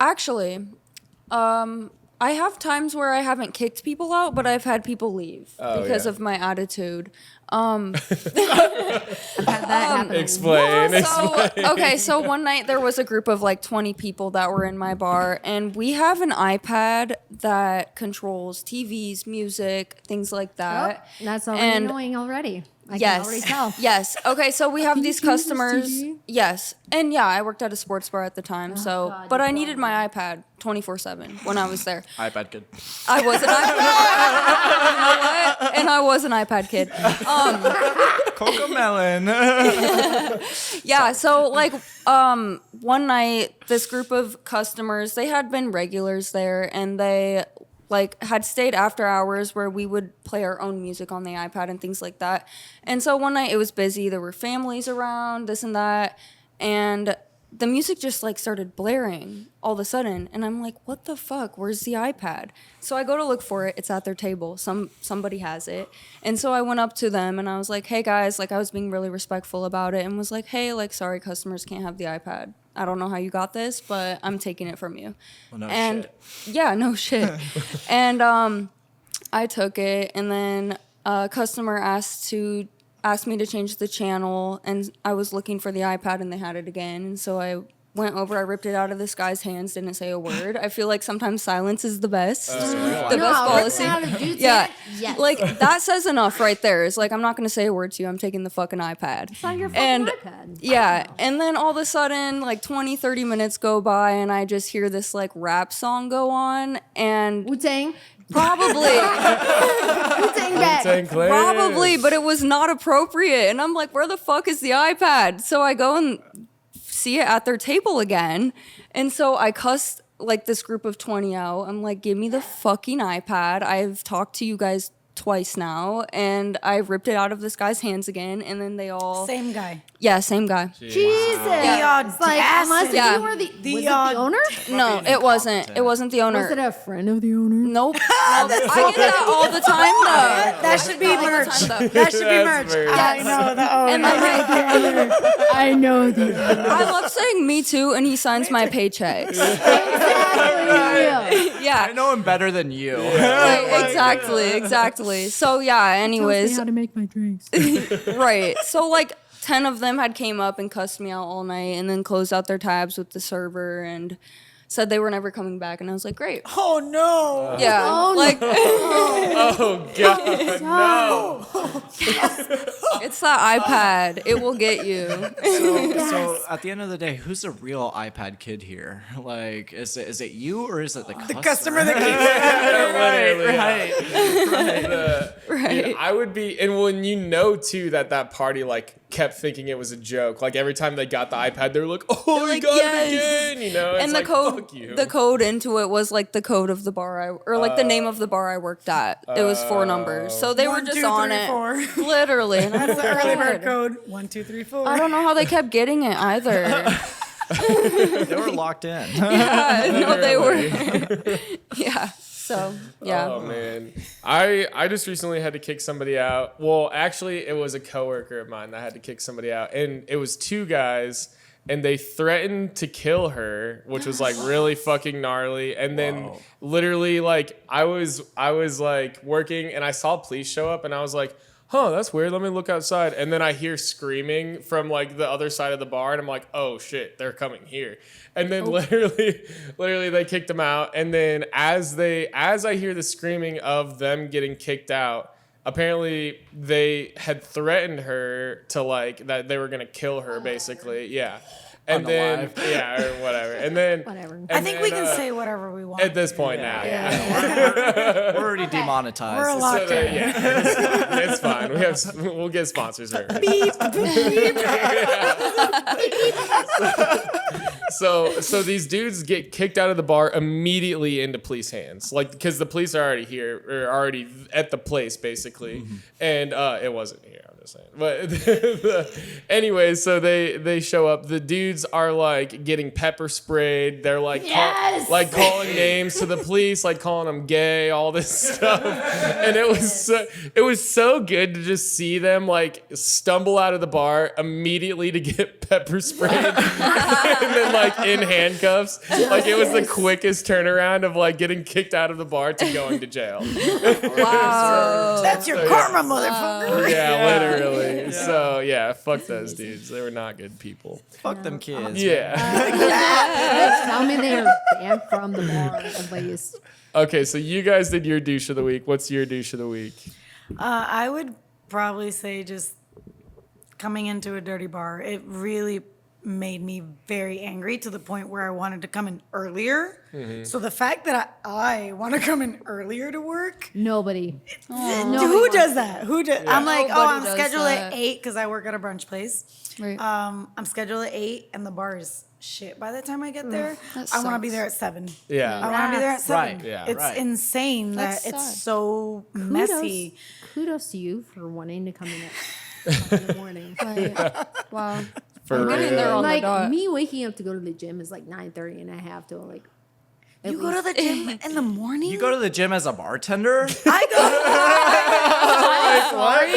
I have times where I haven't kicked people out, but I've had people leave because yeah. of my attitude. I've had that happen. Explain. So one night there was a group of like 20 people that were in my bar, and we have an iPad that controls TVs, music, things like that. Oh, that's already annoying already. I can already tell. Yes. Okay, so we have these you use this customers. TV? Yes. And yeah, I worked at a sports bar at the time, God, but you I needed my iPad 24/7 when I was there. iPad kid. I was an iPad. You know what? And I was an iPad kid. Cocomelon. Yeah, so like one night this group of customers, they had been regulars there, and they like had stayed after hours where we would play our own music on the iPad and things like that. And so one night it was busy, there were families around, this and that, and the music just like started blaring all of a sudden, and I'm like, what the fuck, where's the iPad? So I go to look for it, it's at their table, somebody has it. And so I went up to them and I was like, hey guys, like I was being really respectful about it and was like, hey, like sorry, customers can't have the iPad. I don't know how you got this, but I'm taking it from you. Well, no and shit. yeah, no shit. And I took it, and then a customer asked me to change the channel, and I was looking for the iPad and they had it again. And so I went over, I ripped it out of this guy's hands, didn't say a word. I feel like sometimes silence is the best. The best policy. Yeah. Yes. Like that says enough right there. It's like, I'm not gonna say a word to you, I'm taking the fucking iPad. It's on your fucking And iPad. yeah, and then all of a sudden, like 20-30 minutes go by and I just hear this like rap song go on, and Wu-Tang. probably Wu-Tang back. Probably, but it was not appropriate. And I'm like, where the fuck is the iPad? So I go and see it at their table again. And so I cussed like this group of 20 out. I'm like, give me the fucking iPad. I've talked to you guys twice now, and I ripped it out of this guy's hands again, and then they all same guy. yeah, same guy. Jesus. The It's like, unless Yeah. you were was it the aud- owner? No, it wasn't. It wasn't the owner. Was it a friend of the owner? Nope. I get that all the time though. That should be merch. That should be merch. That's very I know the owner. And then I know the owner. I love saying me too, and he signs my paychecks. Exactly. Yeah. I know him better than you. Right, exactly. So yeah, anyways, How to make my drinks. right. So like 10 of them had came up and cussed me out all night, and then closed out their tabs with the server and said they were never coming back, and I was like, great. Oh no. Yeah. Oh, like Oh God, no! it's It's that iPad. It will get you. So at the end of the day, who's the real iPad kid here? Like, is it you or is it the customer? The customer that Right. Dude, I would be, and when you know too that party like kept thinking it was a joke. Like every time they got the iPad, they were like, "Oh, you got it again!" You know, it's And like, fuck you. the code into it was like the code of the bar the name of the bar I worked at. It was 4 numbers, so they were 1, just 2, on 3, it, 4. literally. And That's the early bird code. 1, 2, 3, 4. I don't know how they kept getting it either. They were locked in. Yeah, no, they were. Yeah. So yeah. Oh man, I just recently had to kick somebody out. Well, actually, it was a coworker of mine that had to kick somebody out, and it was 2 guys, and they threatened to kill her, which was like really fucking gnarly. And then literally, like I was like working, and I saw police show up, and I was like, huh, that's weird. Let me look outside. And then I hear screaming from like the other side of the bar, and I'm like, oh shit, they're coming here. And then literally they kicked him out. And then as I hear the screaming of them getting kicked out, apparently they had threatened her to like that they were gonna kill her basically. Yeah. And then yeah, or whatever. And then Whatever. I think we can say whatever we want. at this point now. Yeah. We're already demonetized. We're locked in. It's fine. We'll get sponsors there. So these dudes get kicked out of the bar immediately into police hands, like because the police are already here or already at the place basically, and it wasn't here. I'm just saying, but anyways, so they show up. The dudes are like getting pepper sprayed. They're like calling names to the police, like calling them gay, all this stuff, and it was so good to just see them like stumble out of the bar immediately to get pepper sprayed, and then like in handcuffs. Like it was the quickest turnaround of like getting kicked out of the bar to going to jail. Wow. That's your karma, motherfucker. Yeah, literally. Yeah. So yeah, fuck those dudes. They were not good people. Fuck them kids. Yeah. Tell me they're banned from the bar at least. Okay, so you guys did your douche of the week. What's your douche of the week? I would probably say just coming into a dirty bar. It really made me very angry to the point where I wanted to come in earlier. So the fact that I want to come in earlier to work. Nobody. Who does that? Who does? I'm like, I'm does scheduled that. at 8 because I work at a brunch place. Right. I'm scheduled at 8 and the bar is shit by the time I get there. I want to be there at 7. Yeah. I want to be there at 7. Right, yeah. It's insane that That's it's sad. so messy. Kudos to you for wanting to come in at in the morning. Right. Wow. For I'm getting real. there on the Like dot. me waking up to go to the gym is like 9:30, and I have to like. at You go to least- the gym in the morning? You go to the gym as a bartender?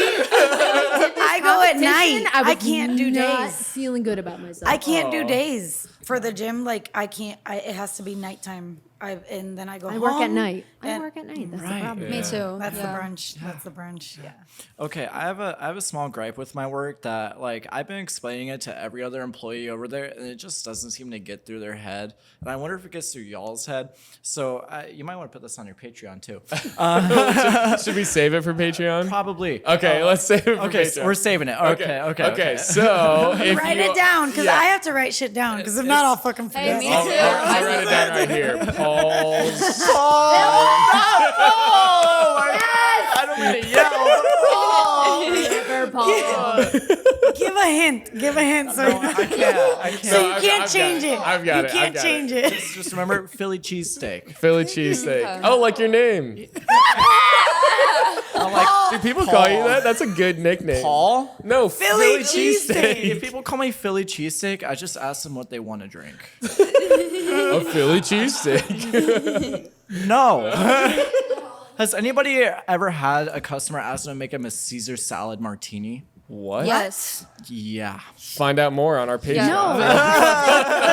I go at night. I, I was can't do not days. Feeling good about myself. I can't do days for the gym. Like I can't. It has to be nighttime. And then I go. I work at home, night. I and- work at night. That's Right. the problem. Me too. That's yeah. the brunch. That's the brunch. Yeah. Okay, I have a small gripe with my work that like I've been explaining it to every other employee over there, and it just doesn't seem to get through their head. And I wonder if it gets through y'all's head. So you might want to put this on your Patreon too. Should we save it for Patreon? Probably. Okay, let's save it for Okay, Patreon. so we're saving it. Okay. So if Write you, it down because yeah. I have to write shit down because if not, I'll fucking forget. me I'll too. write it down right here. Paul's. I don't mean to yell. Give a hint. Give a hint. So, I can't. so you I've can't got change it. I've got you it. can't change it. Just remember Philly cheesesteak. Philly cheesesteak. Oh, like your name. I'm like, Do people call you that? That's a good nickname. Paul? No, Philly If cheesesteak. people call me Philly cheesesteak, I just ask them what they want to drink. A Philly cheesesteak. No. Has anybody ever had a customer ask them to make them a Caesar salad martini? What? Yes. Yeah. Find out more on our Patreon.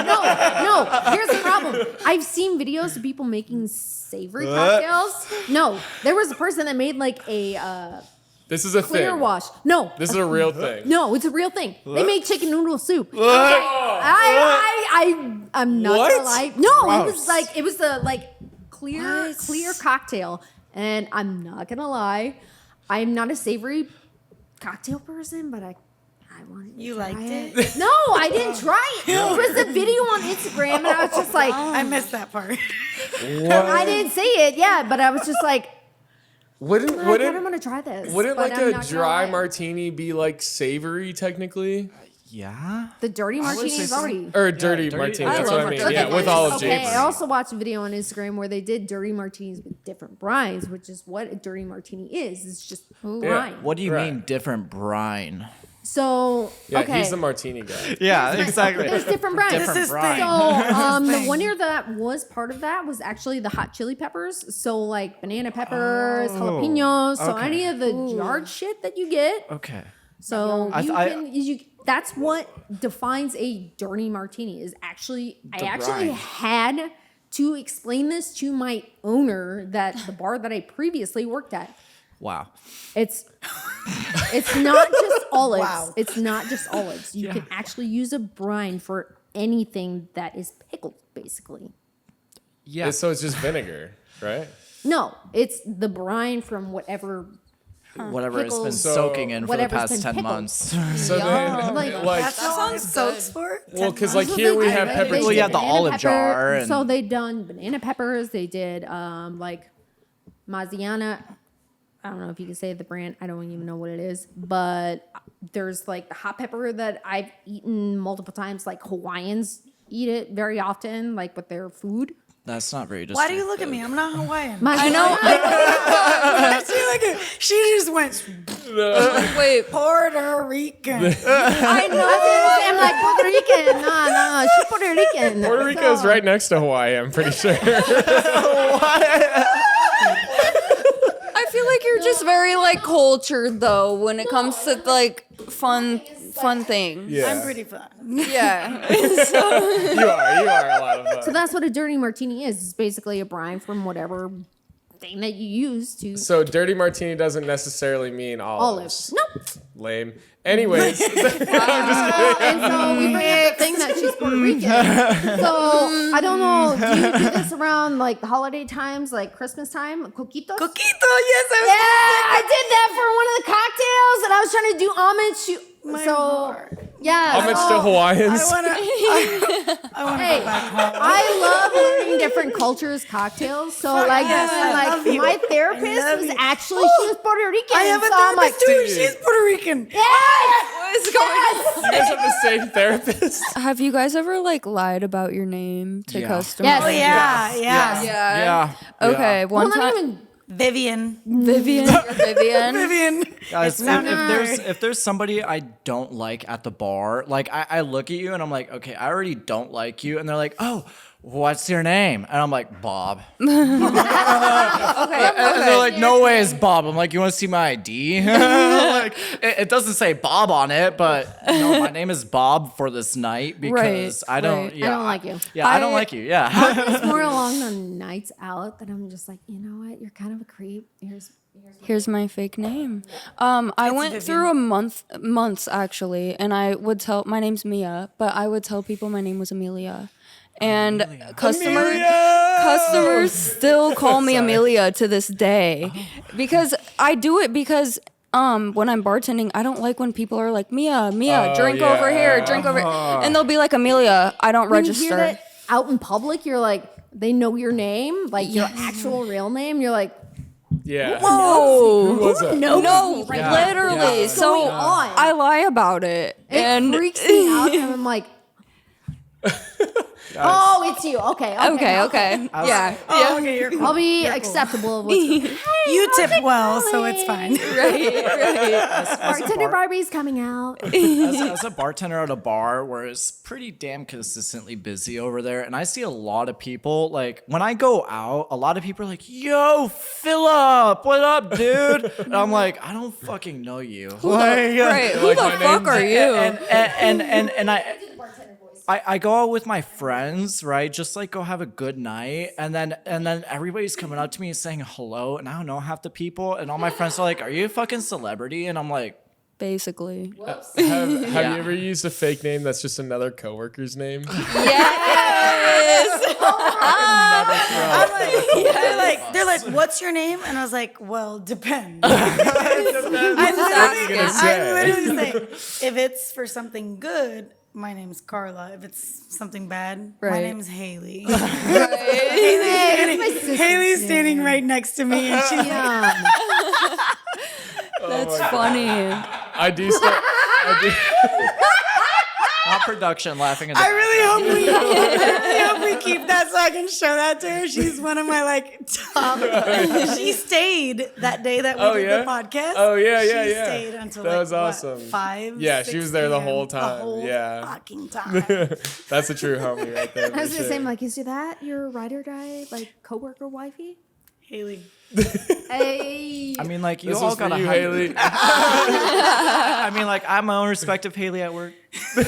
No. Here's the problem. I've seen videos of people making savory cocktails. No, there was a person that made like a This is a clear thing. wash. No, This is a real thing. no, it's a real thing. They made chicken noodle soup. Oh. I'm not What? gonna lie. No, Gross. it was the like clear cocktail, and I'm not gonna lie. I'm not a savory cocktail person, but I wanted to You try liked it? No, I didn't try it. It was a video on Instagram, and I was just like, I missed that part. I didn't see it, yeah, but I was just like, Wouldn't I kind of want to try this. wouldn't but like I'm a not gonna dry lie. martini be like savory technically? Yeah. The dirty martini is already. Or a dirty dirty- martini, I that's love what I mean. dirty Yeah, with olive Okay, juice. I also watched a video on Instagram where they did dirty martinis with different brines, which is what a dirty martini is. It's just brine. What do you Right. mean different brine? So, Yeah, okay. he's the martini guy. Yeah, exactly. There's different brines. Different This is brine. So the one year that was part of that was actually the hot chili peppers. So like banana peppers, jalapenos. So okay. any of the jarred shit that you get. Okay. So I- you I- can that's what defines a dirty martini is actually I actually brine. had to explain this to my owner that the bar that I previously worked at. Wow. It's not just olives. Wow. It's not just olives. You can actually use a brine for anything that is pickled, basically. Yeah. So it's just vinegar, right? No, it's the brine from whatever. Whatever it's been pickles. soaking in for the Whatever's past been 10 pickled. months. So then, Like- like, That sounds so for. well, because like So here they we did, have right? pepper. They Well, did you have the banana olive pepper. jar and- So they done banana peppers. They did like Maziana. I don't know if you can say the brand. I don't even know what it is. But there's like the hot pepper that I've eaten multiple times. Like Hawaiians eat it very often, like with their food. That's not very Why do you look at me? I'm not Hawaiian. I know. She just went Wait, Puerto Rican. I know. I'm like Puerto Rican. No, she's Puerto Rican. Puerto Rico's right next to Hawaii, I'm pretty sure. I feel like you're just very like cultured though when it comes to like fun things. Yeah. I'm pretty fun. Yeah. You are a lot of So fun. that's what a dirty martini is. It's basically a brine from whatever thing that you use to So dirty martini doesn't necessarily mean olives. Nope. Lame. Anyways, And so we bring up the thing that she's Puerto Rican. So I don't know. Do you do this around like the holiday times, like Christmas time? Coquitos? Coquito, yes, Yeah, I did that for one of the cocktails, and I was trying to do homage to. Yeah. homage so to Hawaiians. I want to Hey, go back home. I love learning different cultures' cocktails. So like, yes, I love you. my therapist I love was you. actually she was Puerto Rican. I have a so I'm like, therapist too. She's Puerto Rican. yes, You guys have the same therapist? Have you guys ever like lied about your name to Yeah. customers? Yes. Oh yeah, yeah. Yeah. Yeah. Okay. One well, not time, even. Vivian. Vivian. Vivian. Guys, sounded if there's somebody I don't like at the bar, like I look at you and I'm like, okay, I already don't like you, and they're like, oh, what's your name? And I'm like, Bob. And they're like, no way it's Bob. I'm like, you want to see my ID? Like, it doesn't say Bob on it, but no, my name is Bob for this night because I don't. right. Yeah, I don't like you. Yeah, I don't I- like you. Yeah. It's more along the nights out that I'm just like, you know what? You're kind of a creep. Here's my fake name. I went Vivian. through months actually, and I would tell my name's Mia, but I would tell people my name was Amelia. And customers still call me Amelia to this day because I do it because when I'm bartending, I don't like when people are like Mia, drink over here, drink over here. And they'll be like Amelia, I don't When you register. hear that out in public, you're like, they know your name, like your actual real name. You're like, Yeah. Whoa. Who was it? No, Yeah. literally. Yeah. So going on? I lie about it. it freaks me out, and I'm like, oh, it's you. Okay. Okay. Yeah. Oh, okay, you're cool. I'll be acceptable of what's going on. You tip well, so it's fine. Bartender Barbie's coming out. As a bartender at a bar where it's pretty damn consistently busy over there, and I see a lot of people, like, when I go out, a lot of people are like, yo, Philip, what up, dude? And I'm like, I don't fucking know you. Right. Who Like the my fuck name's- are you? And I go out with my friends, right? Just like go have a good night, and then everybody's coming up to me and saying hello, and I don't know half the people, and all my friends are like, "Are you a fucking celebrity?" And I'm like, Basically. Have you ever used a fake name that's just another coworker's name? Yes. They're like, what's your name? And I was like, well, depends. I literally say, if it's for something good, my name's Carla. If it's something bad, my Right. name's Haley. Haley. Haley's standing right next to me, and she's like, That's funny. I do start. Not production laughing at I the really hope we keep that so I can show that to her. She's one of my top. She stayed that day that we did the podcast. Oh, yeah, she yeah. stayed until That was awesome. 5. Yeah, 6 she was there the p.m. whole time. The whole Yeah. fucking time. That's a true homie right there. I was for gonna say, sure. like, is that your ride or die, like, coworker wifey? Haley. Hey. I mean, like, you This all was for gotta you, have. Haley. I mean, like, I have my own respective Haley at work. We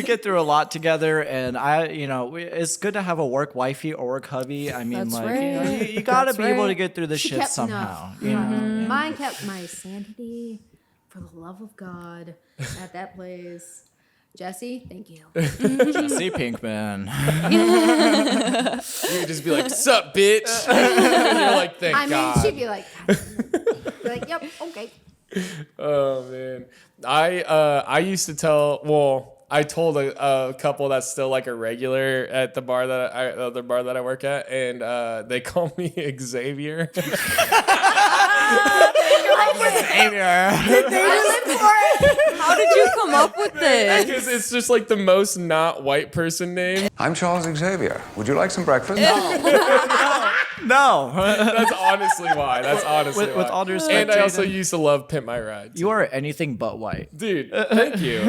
get through a lot together, and it's good to have a work wifey or work hubby. I mean, That's like, right. you gotta That's be able to right. get through this She shit kept somehow. enough. You know? Mine kept my sanity, for the love of God, at that place. Jesse, thank you. See, Pinkman. You would just be like, "Sup, bitch?" And you're like, "Thank I mean, God." she'd be like, yep, okay. Oh man, I used to tell. Well, I told a couple that's still like a regular at the bar that the bar that I work at, and they call me Xavier. How did you come up with this? Because it's just like the most not white person name. I'm Charles Xavier. Would you like some breakfast? No. That's honestly why. That's honestly With why. all due respect, And I also Jaden, used to love Pimp My Ride. you are anything but white. Dude, thank you.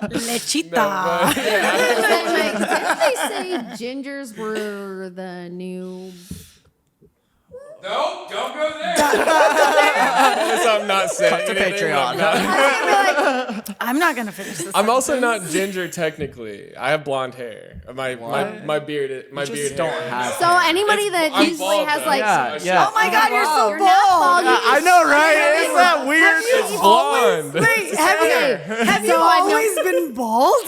Lechita. Didn't they say gingers were the new... No, don't go there. That's what I'm not saying. To anything. Patreon. I'm not going to finish this. I'm also not ginger technically. I have blonde hair. My beard. My Just beard. don't hair. have. So anybody that I'm usually bald, has though. like... Yeah. Oh my God, you're so You're not bald. bald. I know, right? Isn't that weird? It's blonde. Wait, have you So I know- always been bald?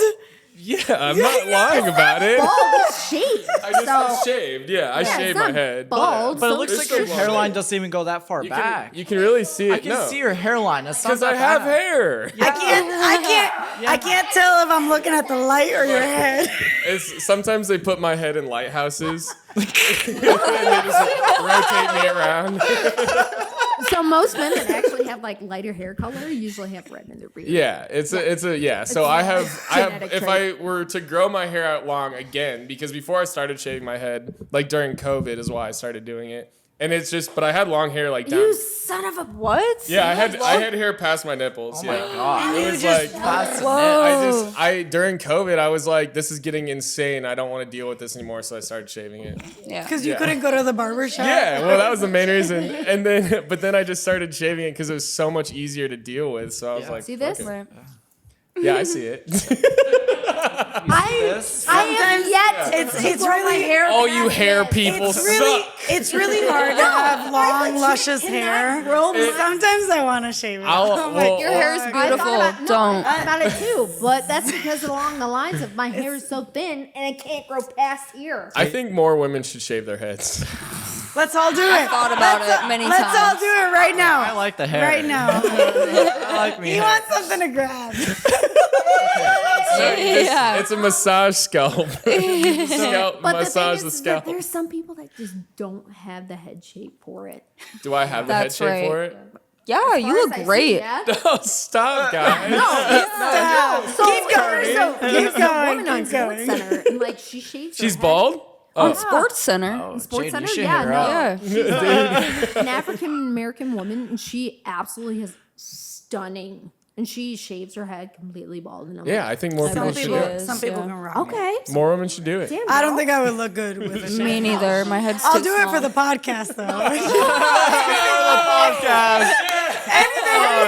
Yeah, I'm not lying about it. Bald is shaved. I just So- shaved. Yeah, I Yeah, shaved it's my not head. bald. But it so looks it's like your still blonde. hairline doesn't even go that far You back. can really see it. I can see your hairline. It's not because I that have bad. hair. I can't tell if I'm looking at the light or your head. It's sometimes they put my head in lighthouses and they just rotate me around. So most men that actually have like lighter hair color usually have red in their beard. Yeah, it's a yeah. So I have genetic if trait. I were to grow my hair out long again, because before I started shaving my head, like during COVID is why I started doing it. And it's just, but I had long hair like down. You son of a... What? Yeah, I had hair past my nipples. Oh yeah. my God. It was like Whoa. I during COVID I was like, this is getting insane. I don't want to deal with this anymore, so I started shaving it. Yeah. Because you couldn't go to the barber shop. Yeah, well that was the main reason. And then but then I just started shaving it because it was so much easier to deal with. So I was like, See this? fuck it. Right. Yeah, I see it. I have yet It's really hair. All you hair people It's really hard to have long, luscious hair. Sometimes I want to shave it. Your hair is beautiful. Don't. I thought it too, but that's because along the lines of my hair is so thin and it can't grow past here. I think more women should shave their heads. Let's all do it. Thought about it many Let's times. all do it right now. I like the hair. Right now. I like me. You hair. want something to grab. Yeah. It's a massage scalp. Scalp But massage the the thing is that scalp. there's some people that just don't have the head shape for it. Do I have the head That's shape right. for it? Yeah, you As look I see great. that- Oh, stop, guys. So Keep going. Keep there's a woman going. on Keep Sports going. Center, and like she shaves. her She's head. bald? On Sports Center. Sports Jade, Center, you should yeah, hit her no, up. Yeah. an African American woman, and she absolutely is stunning. And she shaves her head completely bald. And I'm Yeah, I think more Some people should do people, it. some people Yeah. can rock like, it. okay. More women should do it. Damn, I don't girl. think I would look good with a shave. Me neither. My head's I'll too do it for small. the podcast, though.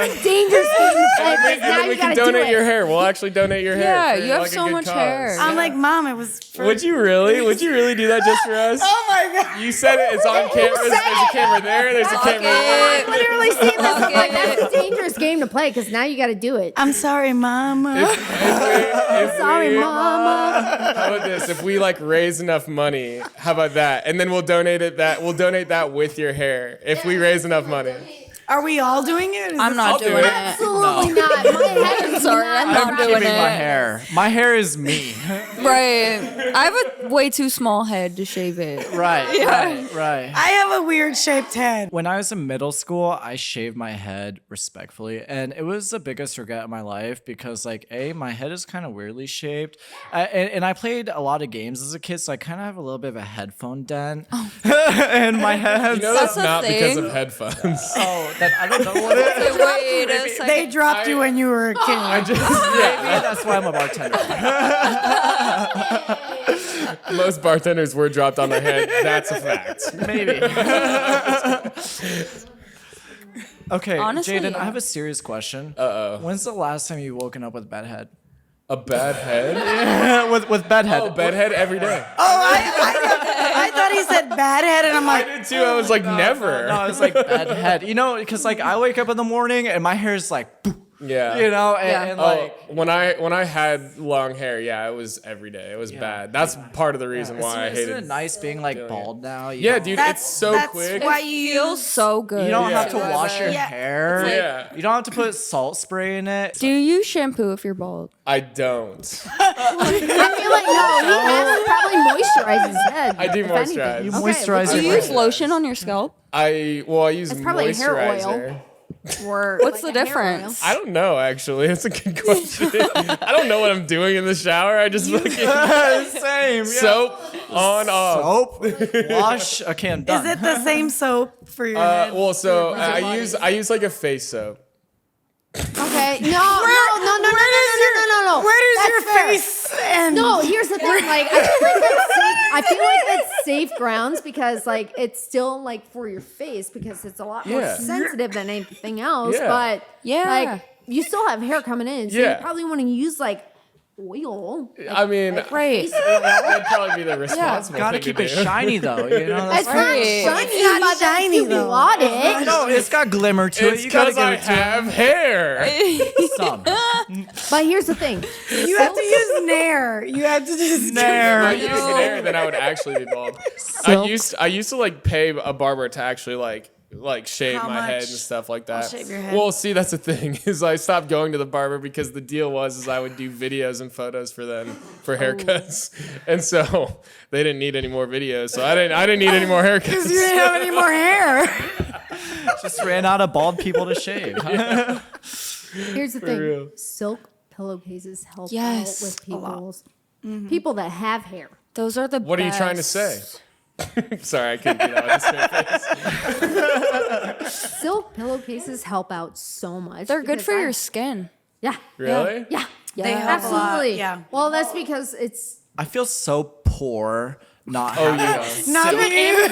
It's dangerous thing to play, And because now then we you can gotta do donate it. your hair. We'll actually donate your hair. Yeah, for, you have like, a so good much cause. hair. I'm like, Mom, it was for... Would you really? Would you really do that just for us? Oh, my God. You said it. It's on camera. There's a camera there. There's a camera there. I've literally seen this. I'm like, that's a dangerous game to play because now you got to do it. I'm sorry, Mama. Sorry, Mama. How about this? If we like raise enough money, how about that? And then we'll donate that with your hair. If we raise enough money. Are we all doing it? I'm not doing it. Absolutely not. My head is Sorry, not I'm not I'm doing keeping my it. hair. My hair is me. Right. I have a way too small head to shave it. Right. I have a weird shaped head. When I was in middle school, I shaved my head respectfully, and it was the biggest regret of my life because, like, my head is kind of weirdly shaped, and I played a lot of games as a kid, so I kind of have a little bit of a headphone dent, and my head. You know that's a not because thing. of headphones. Oh, then I don't know what it is. Wait a second. They dropped you when you were a kid. Maybe that's why I'm a bartender. Most bartenders were dropped on their head. That's a fact. Maybe. Okay, Honestly, Jaden, yeah. I have a serious question. When's the last time you woken up with a bad head? A bad head? with bad head. Oh, bad head every day. I thought he said bad head, and I'm I like, did too. I was like, never. No, it's like bad head. You know, because like I wake up in the morning and my hair is like, poof, Yeah. you know, and like. When I had long hair, yeah, it was every day. It was bad. That's part of the reason why I Isn't hated it nice being like bald now? You Yeah, don't- dude, that's it's so that's quick. why you Feels use. so good. You don't Yeah. have to wash your Yeah. hair. Yeah. You don't have to put salt spray in it. Do you shampoo if you're bald? I don't. I feel like no, he has to probably moisturize his head. I do if anything. moisturize. You moisturize Do your you hair. use lotion on your scalp? I use It's probably hair moisturizer. oil. Or What's like the a hair oil. difference? I don't know, actually. That's a good question. I don't know what I'm doing in the shower. I just fucking Same. soap on off. Soap. Wash. Okay, I'm done. Is it the same soap for your head? Well, so I use like a face soap. Okay. No. Where does That's your fair. face end? No, here's the thing. Like, I feel like that's safe grounds because, like, it's still like for your face because it's a lot more Yeah. sensitive than anything else. Yeah. But Yeah. like, you still have hair coming in, so Yeah. you probably want to use like oil. I mean, Right. that'd probably be the responsible Gotta thing keep to it do. shiny though. You know. It's not Right. shiny, It's not but shiny, you though. blot it. No, it's got glimmer to It's it. You gotta because I give it to have hair. some. But here's the thing. You have to use Nair. You have to just If I used hair, then I would actually be bald. I used to like pay a barber to actually like shave How my head much? and stuff like that. shave your head. Well, see, that's the thing is I stopped going to the barber because the deal was I would do videos and photos for them for haircuts, and so they didn't need any more videos, so I didn't need any more haircuts. You didn't have any more hair. Just ran out of bald people to shave. Here's the real. thing. Silk pillowcases help Yes. out with people that have hair. Those are the What are you trying to say? Sorry, I couldn't do that with a straight face. Silk pillowcases help out so much. They're good because for I- your skin. Yeah. Really? Yeah. They help a lot, Absolutely. yeah. Well, that's because it's I feel so poor not Oh, having Not you.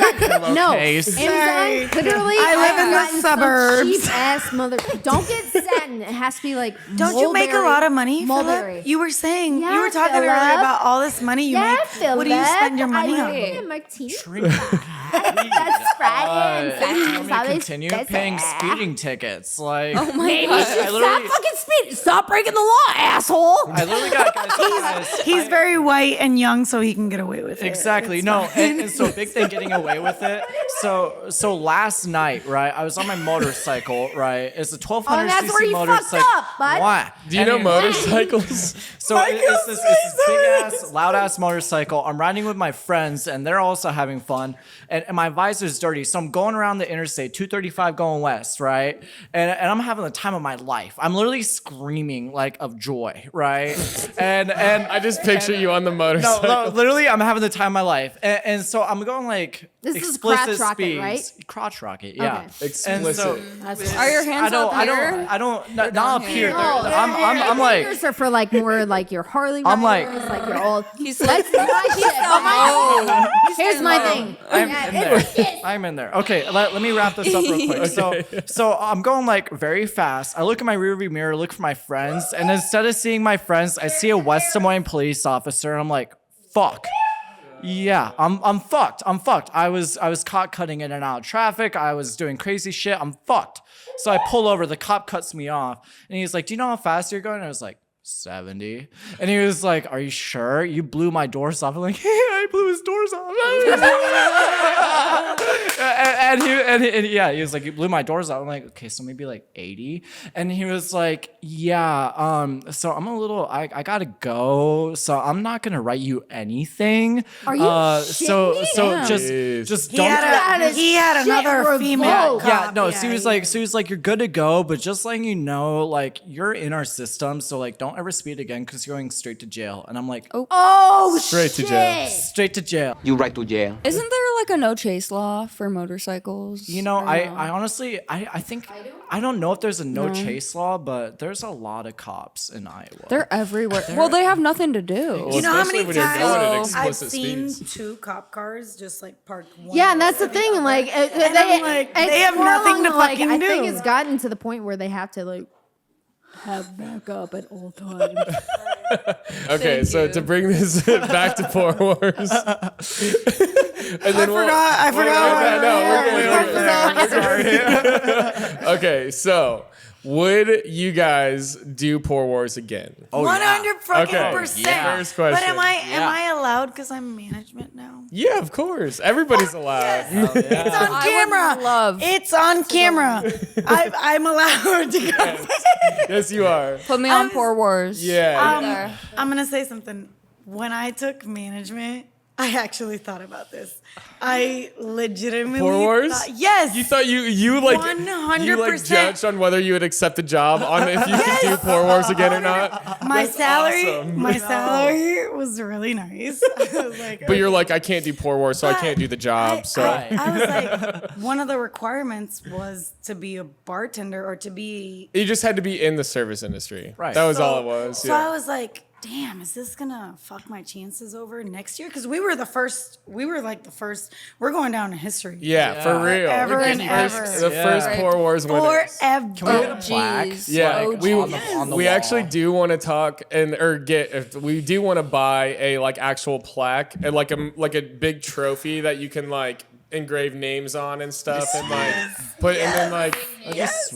no. Pillowcase. Amazon, literally, I live in the suburbs. Cheap ass mother. Don't get satin. It has to be like. Don't you make a mulberry. lot of money, Mulberry. Philip? You were saying, you Yeah, were talking Philip. earlier about all this money you Yeah, make. Philip. What do you spend your money I on? look at my teeth. drink. That's Friday. Want me to continue paying speeding tickets? Like, oh my God. Stop fucking speeding. Stop breaking the law, asshole. I literally got guys. He's very white and young, so he can get away with it. Exactly. It's No, fine. and so big thing getting away with it. So last night, right? I was on my motorcycle, right? It's a 1200 Oh, that's cc where you fucked motorcycle. up, bud. Why? Do you know motorcycles? So it's this big ass, loud ass motorcycle. I'm riding with my friends, and they're also having fun. And my visor's dirty, so I'm going around the interstate, 235 going west, right? And I'm having the time of my life. I'm literally screaming like of joy, right? And I just picture you on the motorcycle. no, literally, I'm having the time of my life, and so I'm going like This is explicit crotch rocket, speeds. right? Crotch rocket, yeah. Okay. Explicit. And so, Are your hands up I here? don't, not up here. No, I'm like, fingers are for like more like your Harley I'm like- riders, like your old. He's That's like, my shit. But my- Here's my thing. I'm Yeah, in it's- there. I'm in there. Okay, let me wrap this up real quick. So I'm going like very fast. I look in my rearview mirror, look for my friends, and instead of seeing my friends, I see a West Des Moines police officer, and I'm like, fuck. Yeah, I'm fucked. I'm fucked. I was caught cutting in and out of traffic. I was doing crazy shit. I'm fucked. So I pull over. The cop cuts me off, and he's like, "Do you know how fast you're going?" And I was like, 70. And he was like, "Are you sure? You blew my doors off." I'm like, "Yeah, I blew his doors off." he was like, "You blew my doors off." I'm like, "Okay, so maybe like 80." And he was like, "Yeah, so I'm a little, I gotta go, so I'm not gonna write you anything." Are you so shitting me? just He don't. he had another female revoked. cop. So he was like, "You're good to go, but just letting you know, like, you're in our system, so like, don't ever speed again because you're going straight to jail." And I'm like, Oh, Straight to jail. shit. straight to jail. You right to jail. Isn't there like a no chase law for motorcycles? You know, Or no? I honestly, I think, I don't know if there's a no chase law, but there's a lot of cops in Iowa. They're everywhere. Well, they have nothing to do. You know how many Especially when you're going at times I've explicit seen speeds. 2 cop cars just like parked one. Yeah, and that's the thing. Like, I'm like, they have nothing to fucking I think do. it's gotten to the point where they have to like have backup at all times. Okay, so to bring this back to Poor Wars. And then I forgot. Okay, so would you guys do Poor Wars again? 100 fucking Okay, percent. yeah. First question. But am I allowed because I'm management now? Yeah, of course. Everybody's allowed. It's on camera. It's on camera. I'm allowed to go. Yes, you are. Put me on Poor Wars. Yeah. I'm gonna say something. When I took management, I actually thought about this. I legitimately Poor Wars? yes. You thought you like 100%. judged on whether you would accept a job on if you could do Poor Wars again or not. my salary awesome. my salary was really nice. I was like, But you're like, I can't do Poor Wars, so I can't do the job. So I was like, one of the requirements was to be a bartender or to be. you just had to be in the service industry. Right. That was all it was. So I was like, damn, is this gonna fuck my chances over next year? Because we were the first. We're going down in history. Yeah, for real. Forever The and ever. first Poor Wars winners. Forever. Can we get a plaque? Yeah, Like, we on the we wall? actually do want to talk if we do want to buy a like actual plaque and like a big trophy that you can like engrave names on and stuff and like put and then like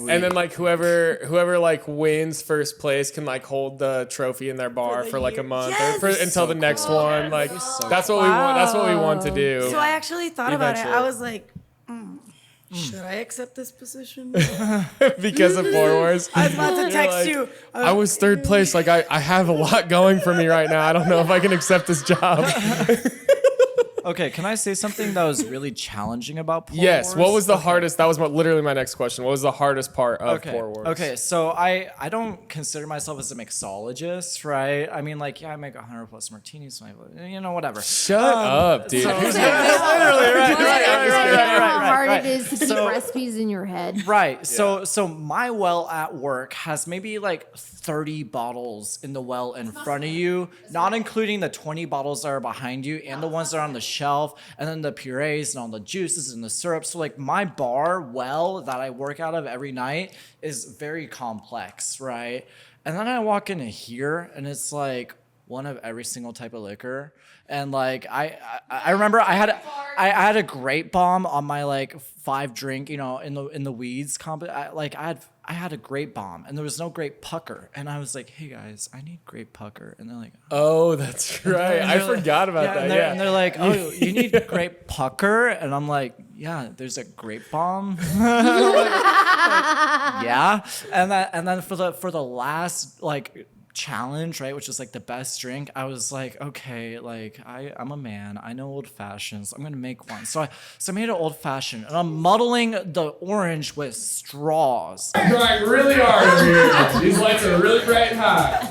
and then like whoever like wins first place can like hold the trophy in their bar for like a month or until the next one. Like that's what we want. That's what we want to do. So I actually thought about it. Eventually. I was like, should I accept this position? Because of Poor Wars. I was about to text like, you. I was third place. Like I have a lot going for me right now. I don't know if I can accept this job. Okay, can I say something that was really challenging about Poor Yes. Wars? What was the hardest? That was literally my next question. What was the hardest part of Poor Wars? Okay, so I don't consider myself as a mixologist, right? I mean, like, yeah, I make 100 plus martinis, you know, whatever. Shut up, dude. Literally, How hard right. it is to keep recipes in your head. Right. So my well at work has maybe like 30 bottles in the well in front of you, not including the 20 bottles that are behind you and the ones that are on the shelf, and then the purees and all the juices and the syrups. So like my bar well that I work out of every night is very complex, right? And then I walk into here and it's like one of every single type of liquor. And like I remember I had a grape bomb on my like 5 drink, you know, in the weeds I had a grape bomb and there was no grape pucker, and I was like, hey guys, I need grape pucker, and they're like, Oh, that's right. I forgot about that. and they're like, oh, you need grape pucker, and I'm like, yeah, there's a grape bomb. Yeah, and then for the last like challenge, right, which is like the best drink, I was like, okay, like I'm a man, I know old fashions, I'm gonna make one. So I made an old fashioned, and I'm muddling the orange with straws. I'm trying really hard over here. These lights are really bright and hot.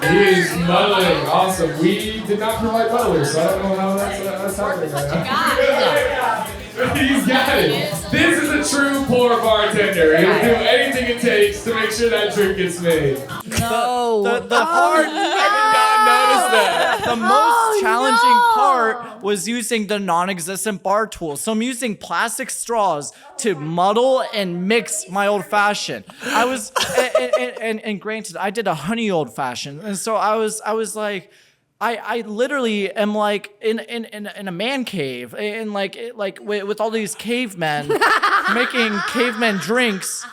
He is muddling. Awesome. We did not provide muddlers, so I don't know how that's happening right now. He's got it. This is a true poor bartender. He'll do anything it takes to make sure that drink gets made. No. The hard, the most challenging part was using the non-existent bar tool. So I'm using plastic straws to muddle and mix my old fashioned. I was, and granted, I did a honey old fashioned, and so I was like, I literally am like in a man cave and like with all these cavemen making cavemen drinks,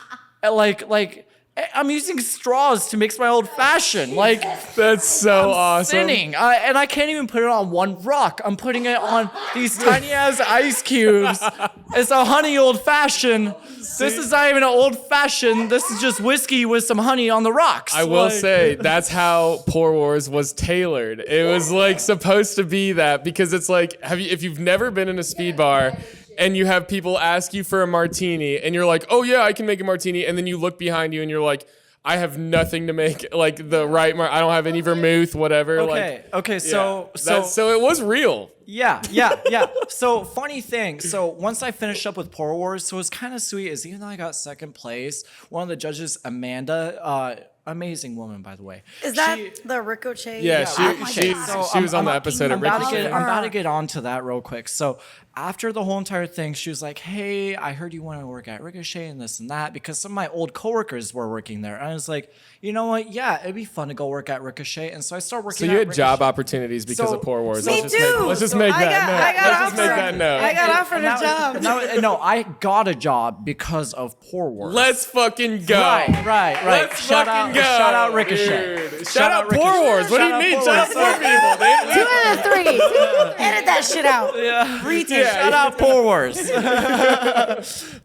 like I'm using straws to mix my old fashioned. Like That's so awesome. sinning, and I can't even put it on one rock. I'm putting it on these tiny ass ice cubes. It's a honey old fashioned. This is not even an old fashioned. This is just whiskey with some honey on the rocks. I will Like- say that's how Pour Wars was tailored. It was like supposed to be that because it's like if you've never been in a speed bar and you have people ask you for a martini and you're like, oh yeah, I can make a martini, and then you look behind you and you're like, I have nothing to make like the right I don't have any vermouth, whatever. Okay, so so it was real. Yeah. So funny thing. So once I finished up with Pour Wars, so what's kind of sweet is even though I got second place, one of the judges, Amanda, amazing woman by the way. Is that the Ricochet? Yeah, Oh she was on the episode of Ricochet. I'm about to get on to that real quick. So after the whole entire thing, she was like, hey, I heard you want to work at Ricochet and this and that because some of my old coworkers were working there. And I was like, you know what? Yeah, it'd be fun to go work at Ricochet. And so I started working So at you had Ricochet. job opportunities because So- of Pour Wars. Me too. Let's just make that note. I got Let's just make that note. I got offered a job. No, I got a job because of Pour Wars. Let's fucking go. Right. Let's Shout fucking out, go. Shout out Ricochet. Dude. Shout out Pour Wars. What do you mean? Shout out Pour people. They- 2 out of 3. Edit that shit out. Retake. Shout out Pour Wars.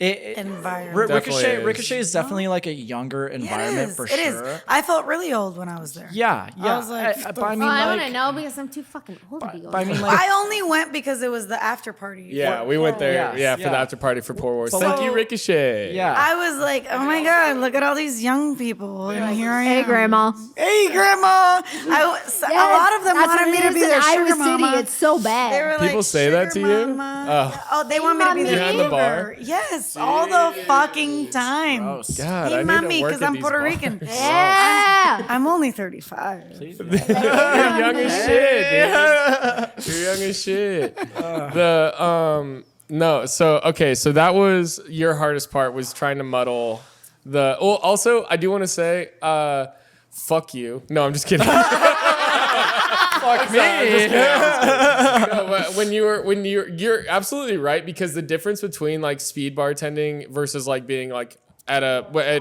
Environment. Definitely is. Ricochet is definitely like a younger environment for sure. It is. I felt really old when I was there. Yeah. I was like, but I mean, I want to like, know because I'm too fucking old to be going. but I mean, like, I only went because it was the after party. Yeah, we went there. Yes, For the yeah. after party for Pour Wars. So- Thank you, Ricochet. yeah. I was like, oh my God, look at all these young people. And here I am. Hey, Grandma. Hey, Grandma. A lot of them That's wanted what me it to is be in their Iowa sugar mama. City. It's so bad. They were People like, say that "Sugar to you? mama." Oh, they want me to be their Behind the sugar. bar? Yes, all the fucking time. Gross. God, Hey, I need mommy, to work because at I'm these Puerto bars. Rican. Yeah. I'm only 35. You're young as shit, dude. You're young as shit. No, so that was your hardest part was trying to muddle the. Well, also I do want to say, fuck you. No, I'm just kidding. Fuck me. No, but when you're absolutely right because the difference between like speed bartending versus like being like at where you're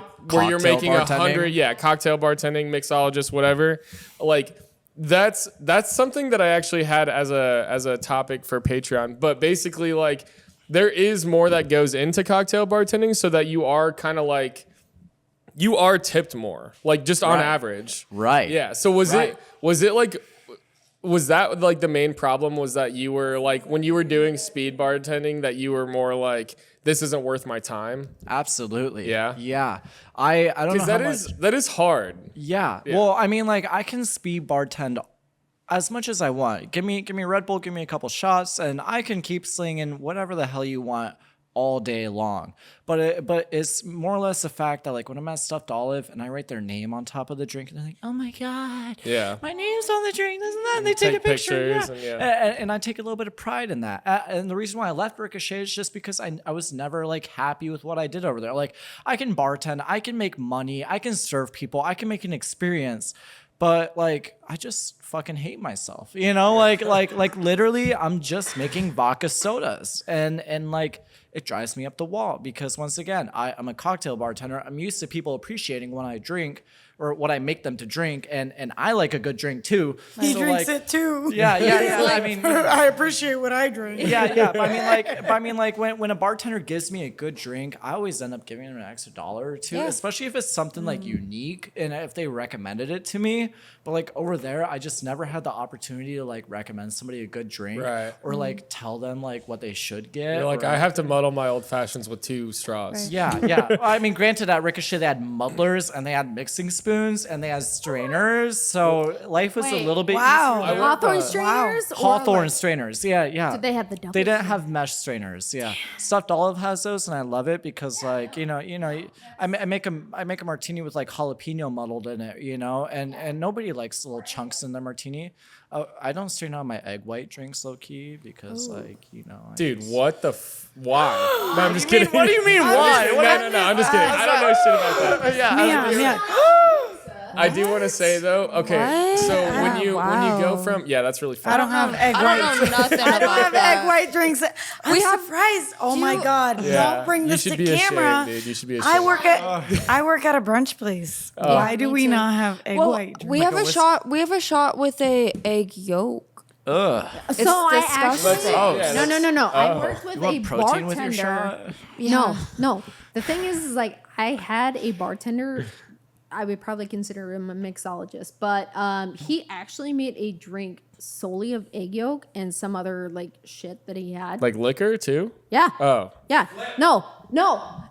Cocktail making bartending. cocktail bartending, mixologist, whatever, like. That's something that I actually had as a topic for Patreon. But basically, like, there is more that goes into cocktail bartending so that you are kind of like, you are tipped more, like just on average. Right. Yeah. So was that like the main problem was that you were like, when you were doing speed bartending, that you were more like, this isn't worth my time? Absolutely. Yeah? Yeah. I don't know Because how that is hard. Yeah. Well, I mean, like, I can speed bartend as much as I want. Give me a Red Bull, give me a couple shots, and I can keep slinging whatever the hell you want all day long. But it's more or less the fact that, like, when I'm at Stuffed Olive and I write their name on top of the drink, and they're like, oh my God, Yeah. my name's on the drink, isn't that? And they you take a take picture. pictures Yeah. and And I take a little bit of pride in that. And the reason why I left Ricochet is just because I was never, like, happy with what I did over there. Like, I can bartend, I can make money, I can serve people, I can make an experience. But like, I just fucking hate myself, you know, like literally I'm just making vodka sodas and like, it drives me up the wall because once again, I'm a cocktail bartender. I'm used to people appreciating when I drink or what I make them to drink. And I like a good drink too. He So, drinks like, it too. Yeah. I mean, I appreciate what I drink. yeah. But I mean, like when a bartender gives me a good drink, I always end up giving them an extra $1 or $2, especially if it's something like unique and if they recommended it to me. But like over there, I just never had the opportunity to like recommend somebody a good drink, Right. or like tell them like what they should get. You're like, or, I have to muddle my old fashions with 2 straws. Yeah. I mean, granted, at Ricochet they had muddlers and they had mixing spoons and they had strainers, so life was a Wait, little bit wow. easier. Hawthorne strainers? or Hawthorne like- strainers, yeah. Did they have the double? They didn't have mesh strainers, yeah. Stuffed Olive has those, and I love it because, like, you know, I make a martini with like jalapeno muddled in it, you know, and nobody likes little chunks in their martini. I don't strain out my egg white drinks low key because, like, you know, Dude, what the why? No, I'm just kidding. What do you mean why? No, I'm just kidding. I don't know shit about that. Yeah. I do want to say though. Okay, What? so when you go Wow. from that's really fun. I don't have egg I white. don't know nothing I don't about have that. egg white drinks. I'm have- surprised. Oh my God! Yeah. Don't bring You this should to be ashamed, camera. dude. You should be I ashamed. work at a brunch place. Why do me we too. not have egg Well, white? we have a shot. We have a shot with a egg yolk. Ugh. So I disgusting. actually no. I worked with You a want protein with your bartender. shot? No. The thing is like I had a bartender. I would probably consider him a mixologist, but he actually made a drink solely of egg yolk and some other like shit that he had. Like liquor too. Yeah. Oh. Yeah. No.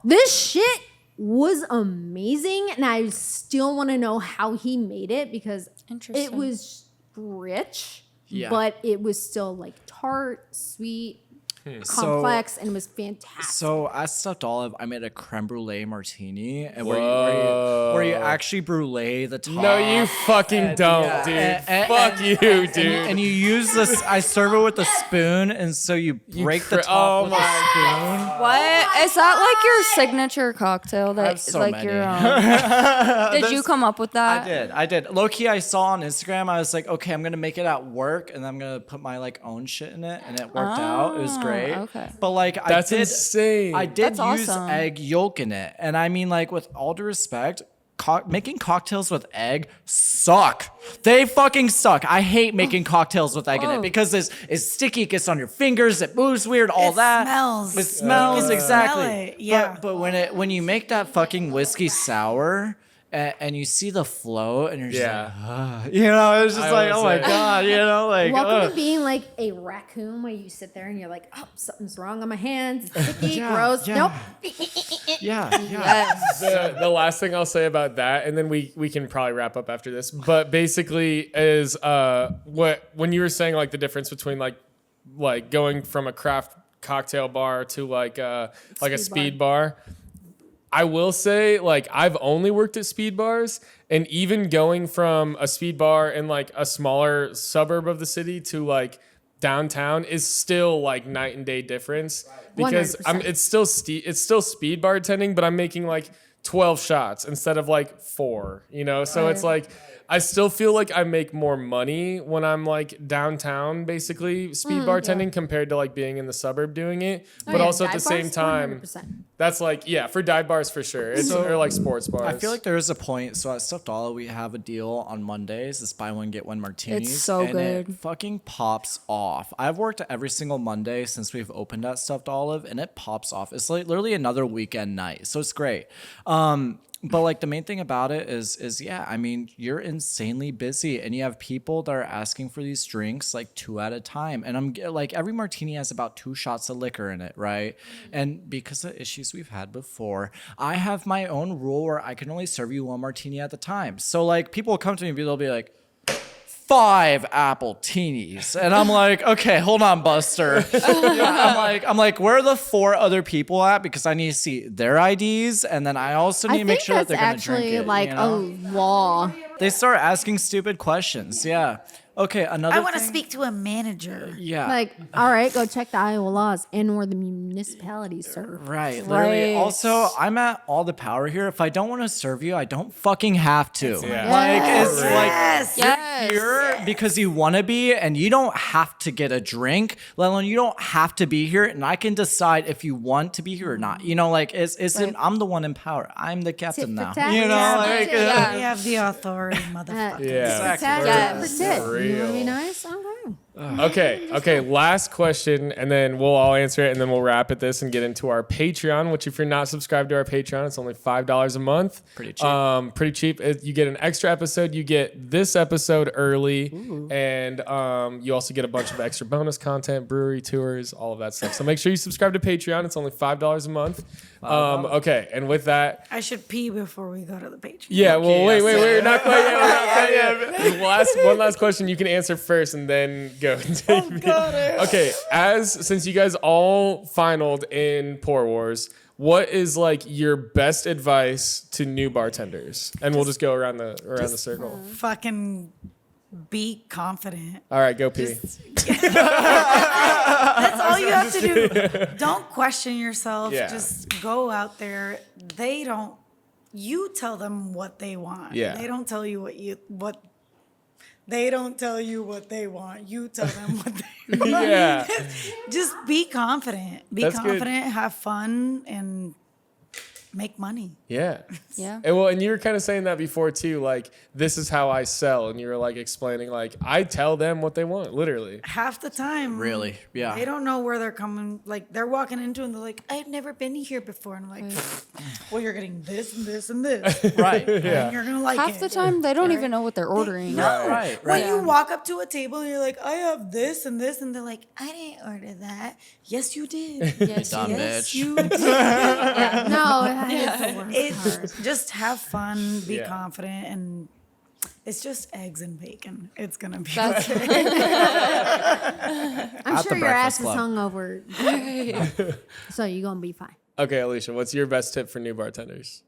This shit was amazing, and I still want to know how he made it because it Interesting. was rich, Yeah. but it was still like tart, sweet, complex, and it was fantastic. So at Stuffed Olive, I made a creme brulee martini, and where you actually brulee the top. No, you fucking don't, dude. Fuck you, dude. And you use this. I serve it with a spoon, and so you break the top with a spoon. What is that like your signature cocktail? That have so like many. your Did you come up with that? I did. Low key, I saw on Instagram. I was like, okay, I'm gonna make it at work, and I'm gonna put my like own shit in it, and it worked out. It was great. okay. But like, That's I did. insane. I did That's use awesome. egg yolk in it, and I mean, like, with all due respect. Making cocktails with egg suck. They fucking suck. I hate making cocktails with egg in it because it's sticky, it gets on your fingers, it moves weird, all It that. smells. It smells You can exactly. smell it, yeah. But when you make that fucking whiskey sour and you see the flow and you're just like, you know, it's just I like, would oh my say- God, you know, like, Welcome to being like a raccoon where you sit there and you're like, oh, something's wrong on my hands. It's sticky, gross. yeah. Nope. yeah. The last thing I'll say about that, and then we can probably wrap up after this. But basically, is when you were saying like the difference between like going from a craft cocktail bar to like a speed bar. I will say, like, I've only worked at speed bars, and even going from a speed bar in like a smaller suburb of the city to like downtown is still like night and day difference because 100%. it's still speed bartending, but I'm making like 12 shots instead of like 4, you know? So it's like I still feel like I make more money when I'm like downtown, basically speed bartending compared to like being in the suburb doing it. But also at the same time, that's like, for dive bars for sure. It's or like sports bars. I feel like there is a point. So at Stuffed Olive, we have a deal on Mondays. It's buy one, get one martinis. It's so and good. It fucking pops off. I've worked every single Monday since we've opened at Stuffed Olive, and it pops off. It's like literally another weekend night. So it's great. But like the main thing about it is I mean, you're insanely busy and you have people that are asking for these drinks like 2 at a time. And I'm like, every martini has about 2 shots of liquor in it, right? And because of issues we've had before, I have my own rule where I can only serve you 1 martini at a time. So like people will come to me and they'll be like, 5 apple teenies. And I'm like, okay, hold on, Buster. I'm like, where are the 4 other people at? Because I need to see their IDs, and then I also need to make sure that they're going to drink actually it. like you know? a law. They start asking stupid questions. Yeah. Okay, another I want to thing- speak to a manager. Yeah. Like, all right, go check the Iowa laws and or the municipalities serve. Right, literally. Right. Also, I'm at all the power here. If I don't want to serve you, I don't fucking have to. Yeah. Like, it's Yes. Yes. here because you want to be, and you don't have to get a drink, let alone you don't have to be here, and I can decide if you want to be here or not. You know, like, I'm the one in power. I'm the captain Tit for now. tat. You know, Yeah, like, that's We have the authority, Uh, motherfucker. Yeah. Exactly. Yes. You want to be Real. nice? Okay. Okay. Last question, and then we'll all answer it, and then we'll wrap at this and get into our Patreon. Which, if you're not subscribed to our Patreon, it's only $5 a month. Pretty cheap. Pretty cheap. You get an extra episode. You get this episode early, and you also get a bunch of extra bonus content, brewery tours, all of that stuff. So make sure you subscribe to Patreon. It's only $5 a month. Okay, and with that. I should pee before we go to the page. Yeah, well, wait, not quite yet. We're not quite yet. One last question you can answer first, and then go. Okay, since you guys all finaled in Pour Wars, what is like your best advice to new bartenders? And we'll just go around the circle. Fucking be confident. All right, go pee. That's all you have to do. Don't question yourself. Yeah. Just go out there. They don't you tell them what they want. Yeah. They don't tell you they don't tell you what they want. You tell them what they want. Yeah. Just be confident. Be That's good. confident, have fun, and make money. Yeah. Yeah. And you were kind of saying that before too, like, this is how I sell. And you were like explaining, like, I tell them what they want, literally. Half the time. Really? Yeah. They don't know where they're coming. Like, they're walking into and they're like, I've never been here before. And I'm like, well, you're getting this and this and this. Right. Yeah. And you're going to like it. Half the time, they don't even know what they're ordering. No. Right. When you walk up to a table and you're like, I have this and this, and they're like, I didn't order that. Yes, you did. Yes, Dumb Yes, bitch. you did. No, that is the worst part. It's just have fun, be confident, and it's just eggs and bacon. It's gonna be That's okay. I'm At sure the your ass Breakfast is Club. hungover. So you're going to be fine. Okay, Alicia, what's your best tip for new bartenders?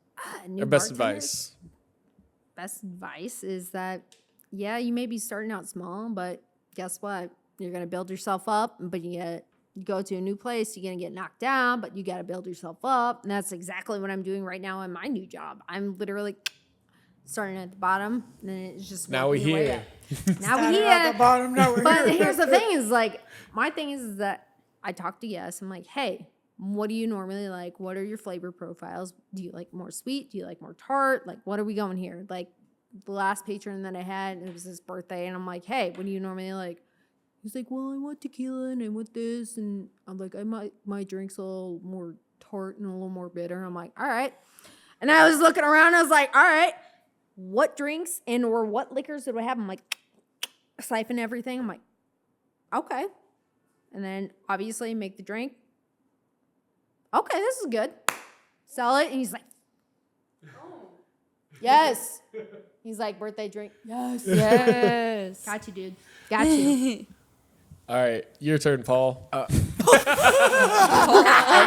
New Or best bartenders? advice? Best advice is that, yeah, you may be starting out small, but guess what? You're going to build yourself up, but you go to a new place, you're going to get knocked down, but you got to build yourself up. And that's exactly what I'm doing right now in my new job. I'm literally starting at the bottom, and then it's just Now we working your way here. up. Now we Started here. at the bottom, now we're But here. here's the thing is like, my thing is that I talk to yes. I'm like, hey, what do you normally like? What are your flavor profiles? Do you like more sweet? Do you like more tart? Like, what are we going here? Like the last patron that I had, it was his birthday. And I'm like, hey, what do you normally like? He's like, well, I want tequila and I want this. And I'm like, my drink's a little more tart and a little more bitter. I'm like, all right. And I was looking around. I was like, all right, what drinks and or what liquors do I have? I'm like, siphon everything. I'm like, okay. And then obviously make the drink. Okay, this is good. Sell it. And he's like, yes. He's like, birthday drink. Yes. Yes. Got you, dude. Got you. All right, your turn, Paul. I'm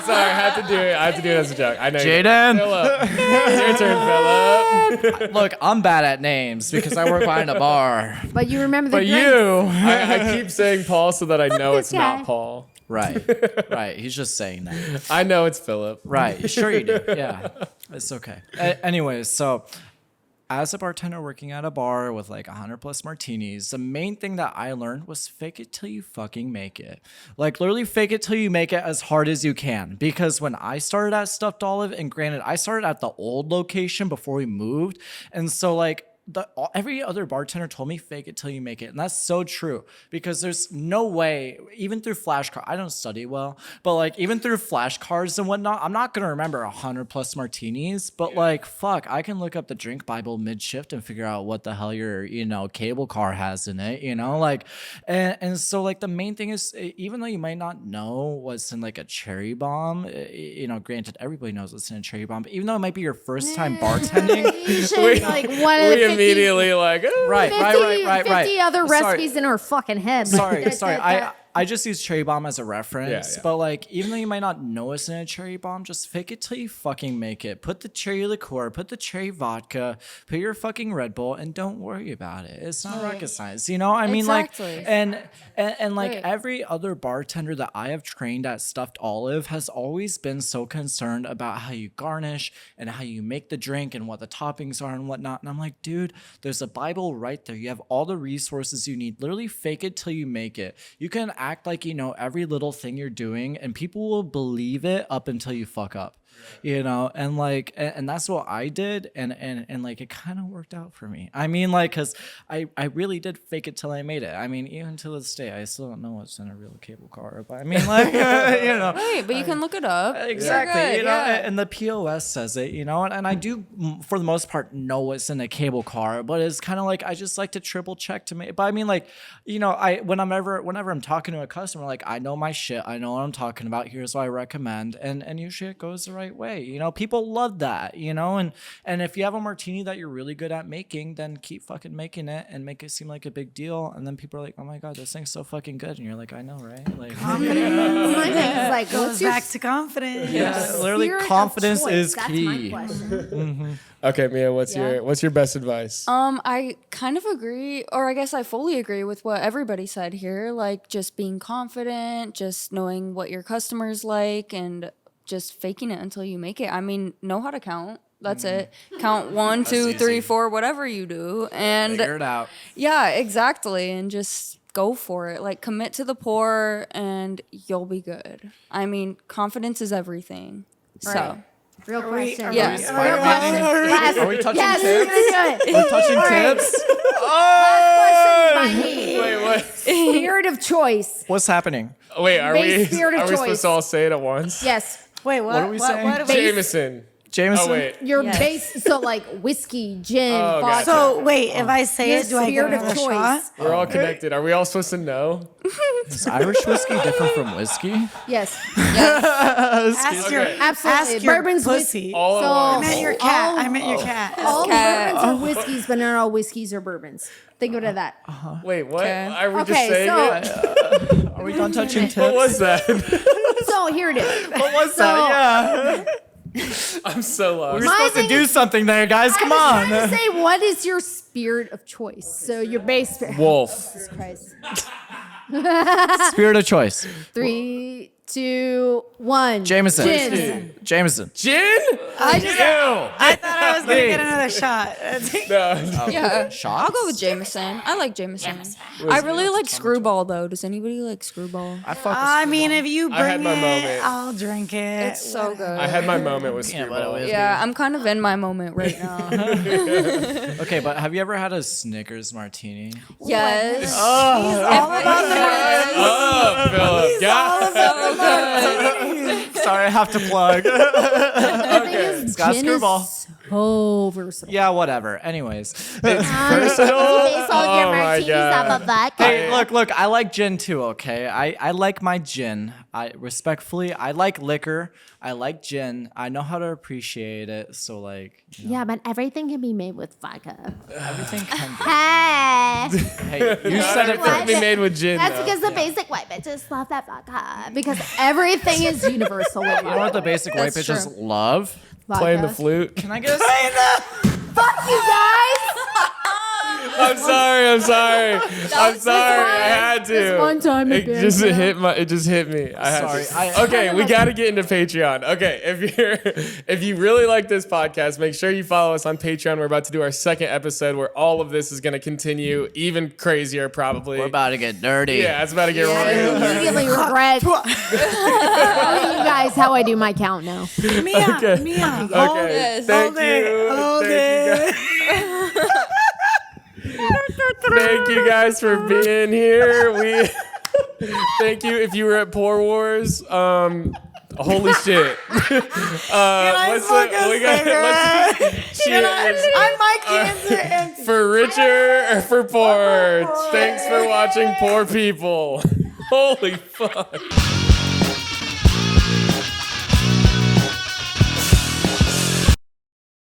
sorry, I had to do it. I had to do it as a joke. I know. Jaden. Philip. Your turn, Philip. Look, I'm bad at names because I work behind a bar. But you remember the But drinks. you. I keep saying Paul so that I know this it's not guy. Paul. Right. He's just saying that. I know it's Philip. Right. Sure you do. Yeah. It's okay. Anyways, so as a bartender working at a bar with like 100 plus martinis, the main thing that I learned was fake it till you fucking make it. Like literally fake it till you make it as hard as you can. Because when I started at Stuffed Olive, and granted, I started at the old location before we moved. And so like, every other bartender told me fake it till you make it, and that's so true because there's no way, even through flashcards, I don't study well, but like even through flashcards and whatnot, I'm not gonna remember 100 plus martinis, but like fuck, I can look up the drink Bible mid shift and figure out what the hell your cable car has in it, like, and so like the main thing is, even though you might not know what's in like a cherry bomb, granted everybody knows what's in a cherry bomb, but even though it might be your first time bartending. You should, like one of the 50, Immediately like, Right. 50 other recipes in her fucking head. Sorry. I just use cherry bomb as a reference, Yeah. but like even though you might not know what's in a cherry bomb, just fake it till you fucking make it. Put the cherry liqueur, put the cherry vodka, put your fucking Red Bull, and don't worry about it. It's not rocket science, I mean, Exactly. like, and like Right. every other bartender that I have trained at Stuffed Olive has always been so concerned about how you garnish and how you make the drink and what the toppings are and whatnot. And I'm like, dude, there's a Bible right there. You have all the resources you need. Literally fake it till you make it. You can act like you know every little thing you're doing, and people will believe it up until you fuck up. And like, and that's what I did, and like it kind of worked out for me. I mean, like, cause I really did fake it till I made it. I mean, even to this day, I still don't know what's in a real cable car, but I mean, like, Right, but you can look it up. exactly, You're good, yeah. and the POS says it, and I do for the most part know what's in a cable car, but it's kind of like I just like to triple check to make. But I mean, like, whenever I'm talking to a customer, like I know my shit, I know what I'm talking about. Here's what I recommend, and usually it goes the right way. People love that, and if you have a martini that you're really good at making, then keep fucking making it and make it seem like a big deal, and then people are like, oh my god, this thing's so fucking good, and you're like, I know, right? Like, My thing is like, Goes what's your back to confidence. literally spirit of confidence choice? is That's key. my question. okay, Mia, what's Yeah. your best advice? I kind of agree, or I guess I fully agree with what everybody said here. Like just being confident, just knowing what your customers like, and just faking it until you make it. I mean, know how to count. That's it. Count 1, 2, 3, 4, whatever you do. And Figure it out. yeah, exactly. And just go for it. Like, commit to the pour and you'll be good. I mean, confidence is everything. So, Right. Real question. Yes. Real question. Last, Are we touching yes, tips? we're gonna do it. We're touching tips. Last question by me. Wait, what? Spirit of choice. What's happening? Wait, are Base we spirit of supposed choice. to all say it at once? Yes. Wait, what? What are we saying? What are we- Jameson. Jameson? Oh wait. Your Yes. base, so like whiskey, gin, Oh, vodka. gotcha. So wait, if I say Your it, do I get spirit of another choice. shot? We're all connected. Are we all supposed to know? Is Irish whiskey different from whiskey? Yes, Ask your, absolutely. ask your Bourbon's pussy. All So- at I once. meant your cat. I meant your cat. all Okay. bourbons are whiskeys, but not all whiskeys are bourbons. Think of it as that. Wait, what? Okay. Are we just Okay, saying so it? Are we done touching tips? What was that? so here it is. What was So- that? Yeah. I'm so lost. We're supposed to thing do is- something there, guys. Come I was on. trying to say, what is your spirit of choice? So your base spirit. Wolf. Jesus Christ. Spirit of choice. 3, 2, 1. Jameson. Gin. Jameson. Gin? I thought I was gonna Hey. get another shot. No. Yeah. Shots? I'll go with Jameson. I like Jameson. I really like Screwball, though. Does anybody like Screwball? I fuck with I mean, if you I had bring my it, moment. I'll drink it. It's so good. I had my moment with Peanut butter Screwball. whiskey. Yeah, I'm kind of in my moment right now. Okay, but have you ever had a Snickers martini? Yes. all about Oh, Philip. God. Sorry, I have to plug. The thing is, Scott gin Screwball. is so versatile. Yeah, whatever. Anyways. Oh my God. Hey, look, I like gin too, okay? I like my gin. I like liquor. I like gin. I know how to appreciate it. So like, Yeah, but everything can be made with vodka. everything can Hey. be. Hey, you said it It first. be made with gin. That's though. because the basic white bitches love that vodka. Because everything is universal with You know what the basic white That's bitches true. love? vodka. Playing the flute. Can I get a Fuck you guys! I'm sorry. I had to. This one time It it just banned it just hit me. I had Sorry, to. Okay, we got to get into Patreon. Okay, if you really like this podcast, make sure you follow us on Patreon. We're about to do our second episode where all of this is going to continue, even crazier probably. We're about to get dirty. Yeah, it's about to get I real. immediately regret telling you guys how I do my count now. Mia. Okay. Mia. Okay, Yes. thank you. Hold Thank you guys. Thank you guys for being here. Thank you if you were at Pour Wars. Holy shit. Let's cheers. I might answer. For richer or for poor. Thanks for watching Poor People. Holy fuck.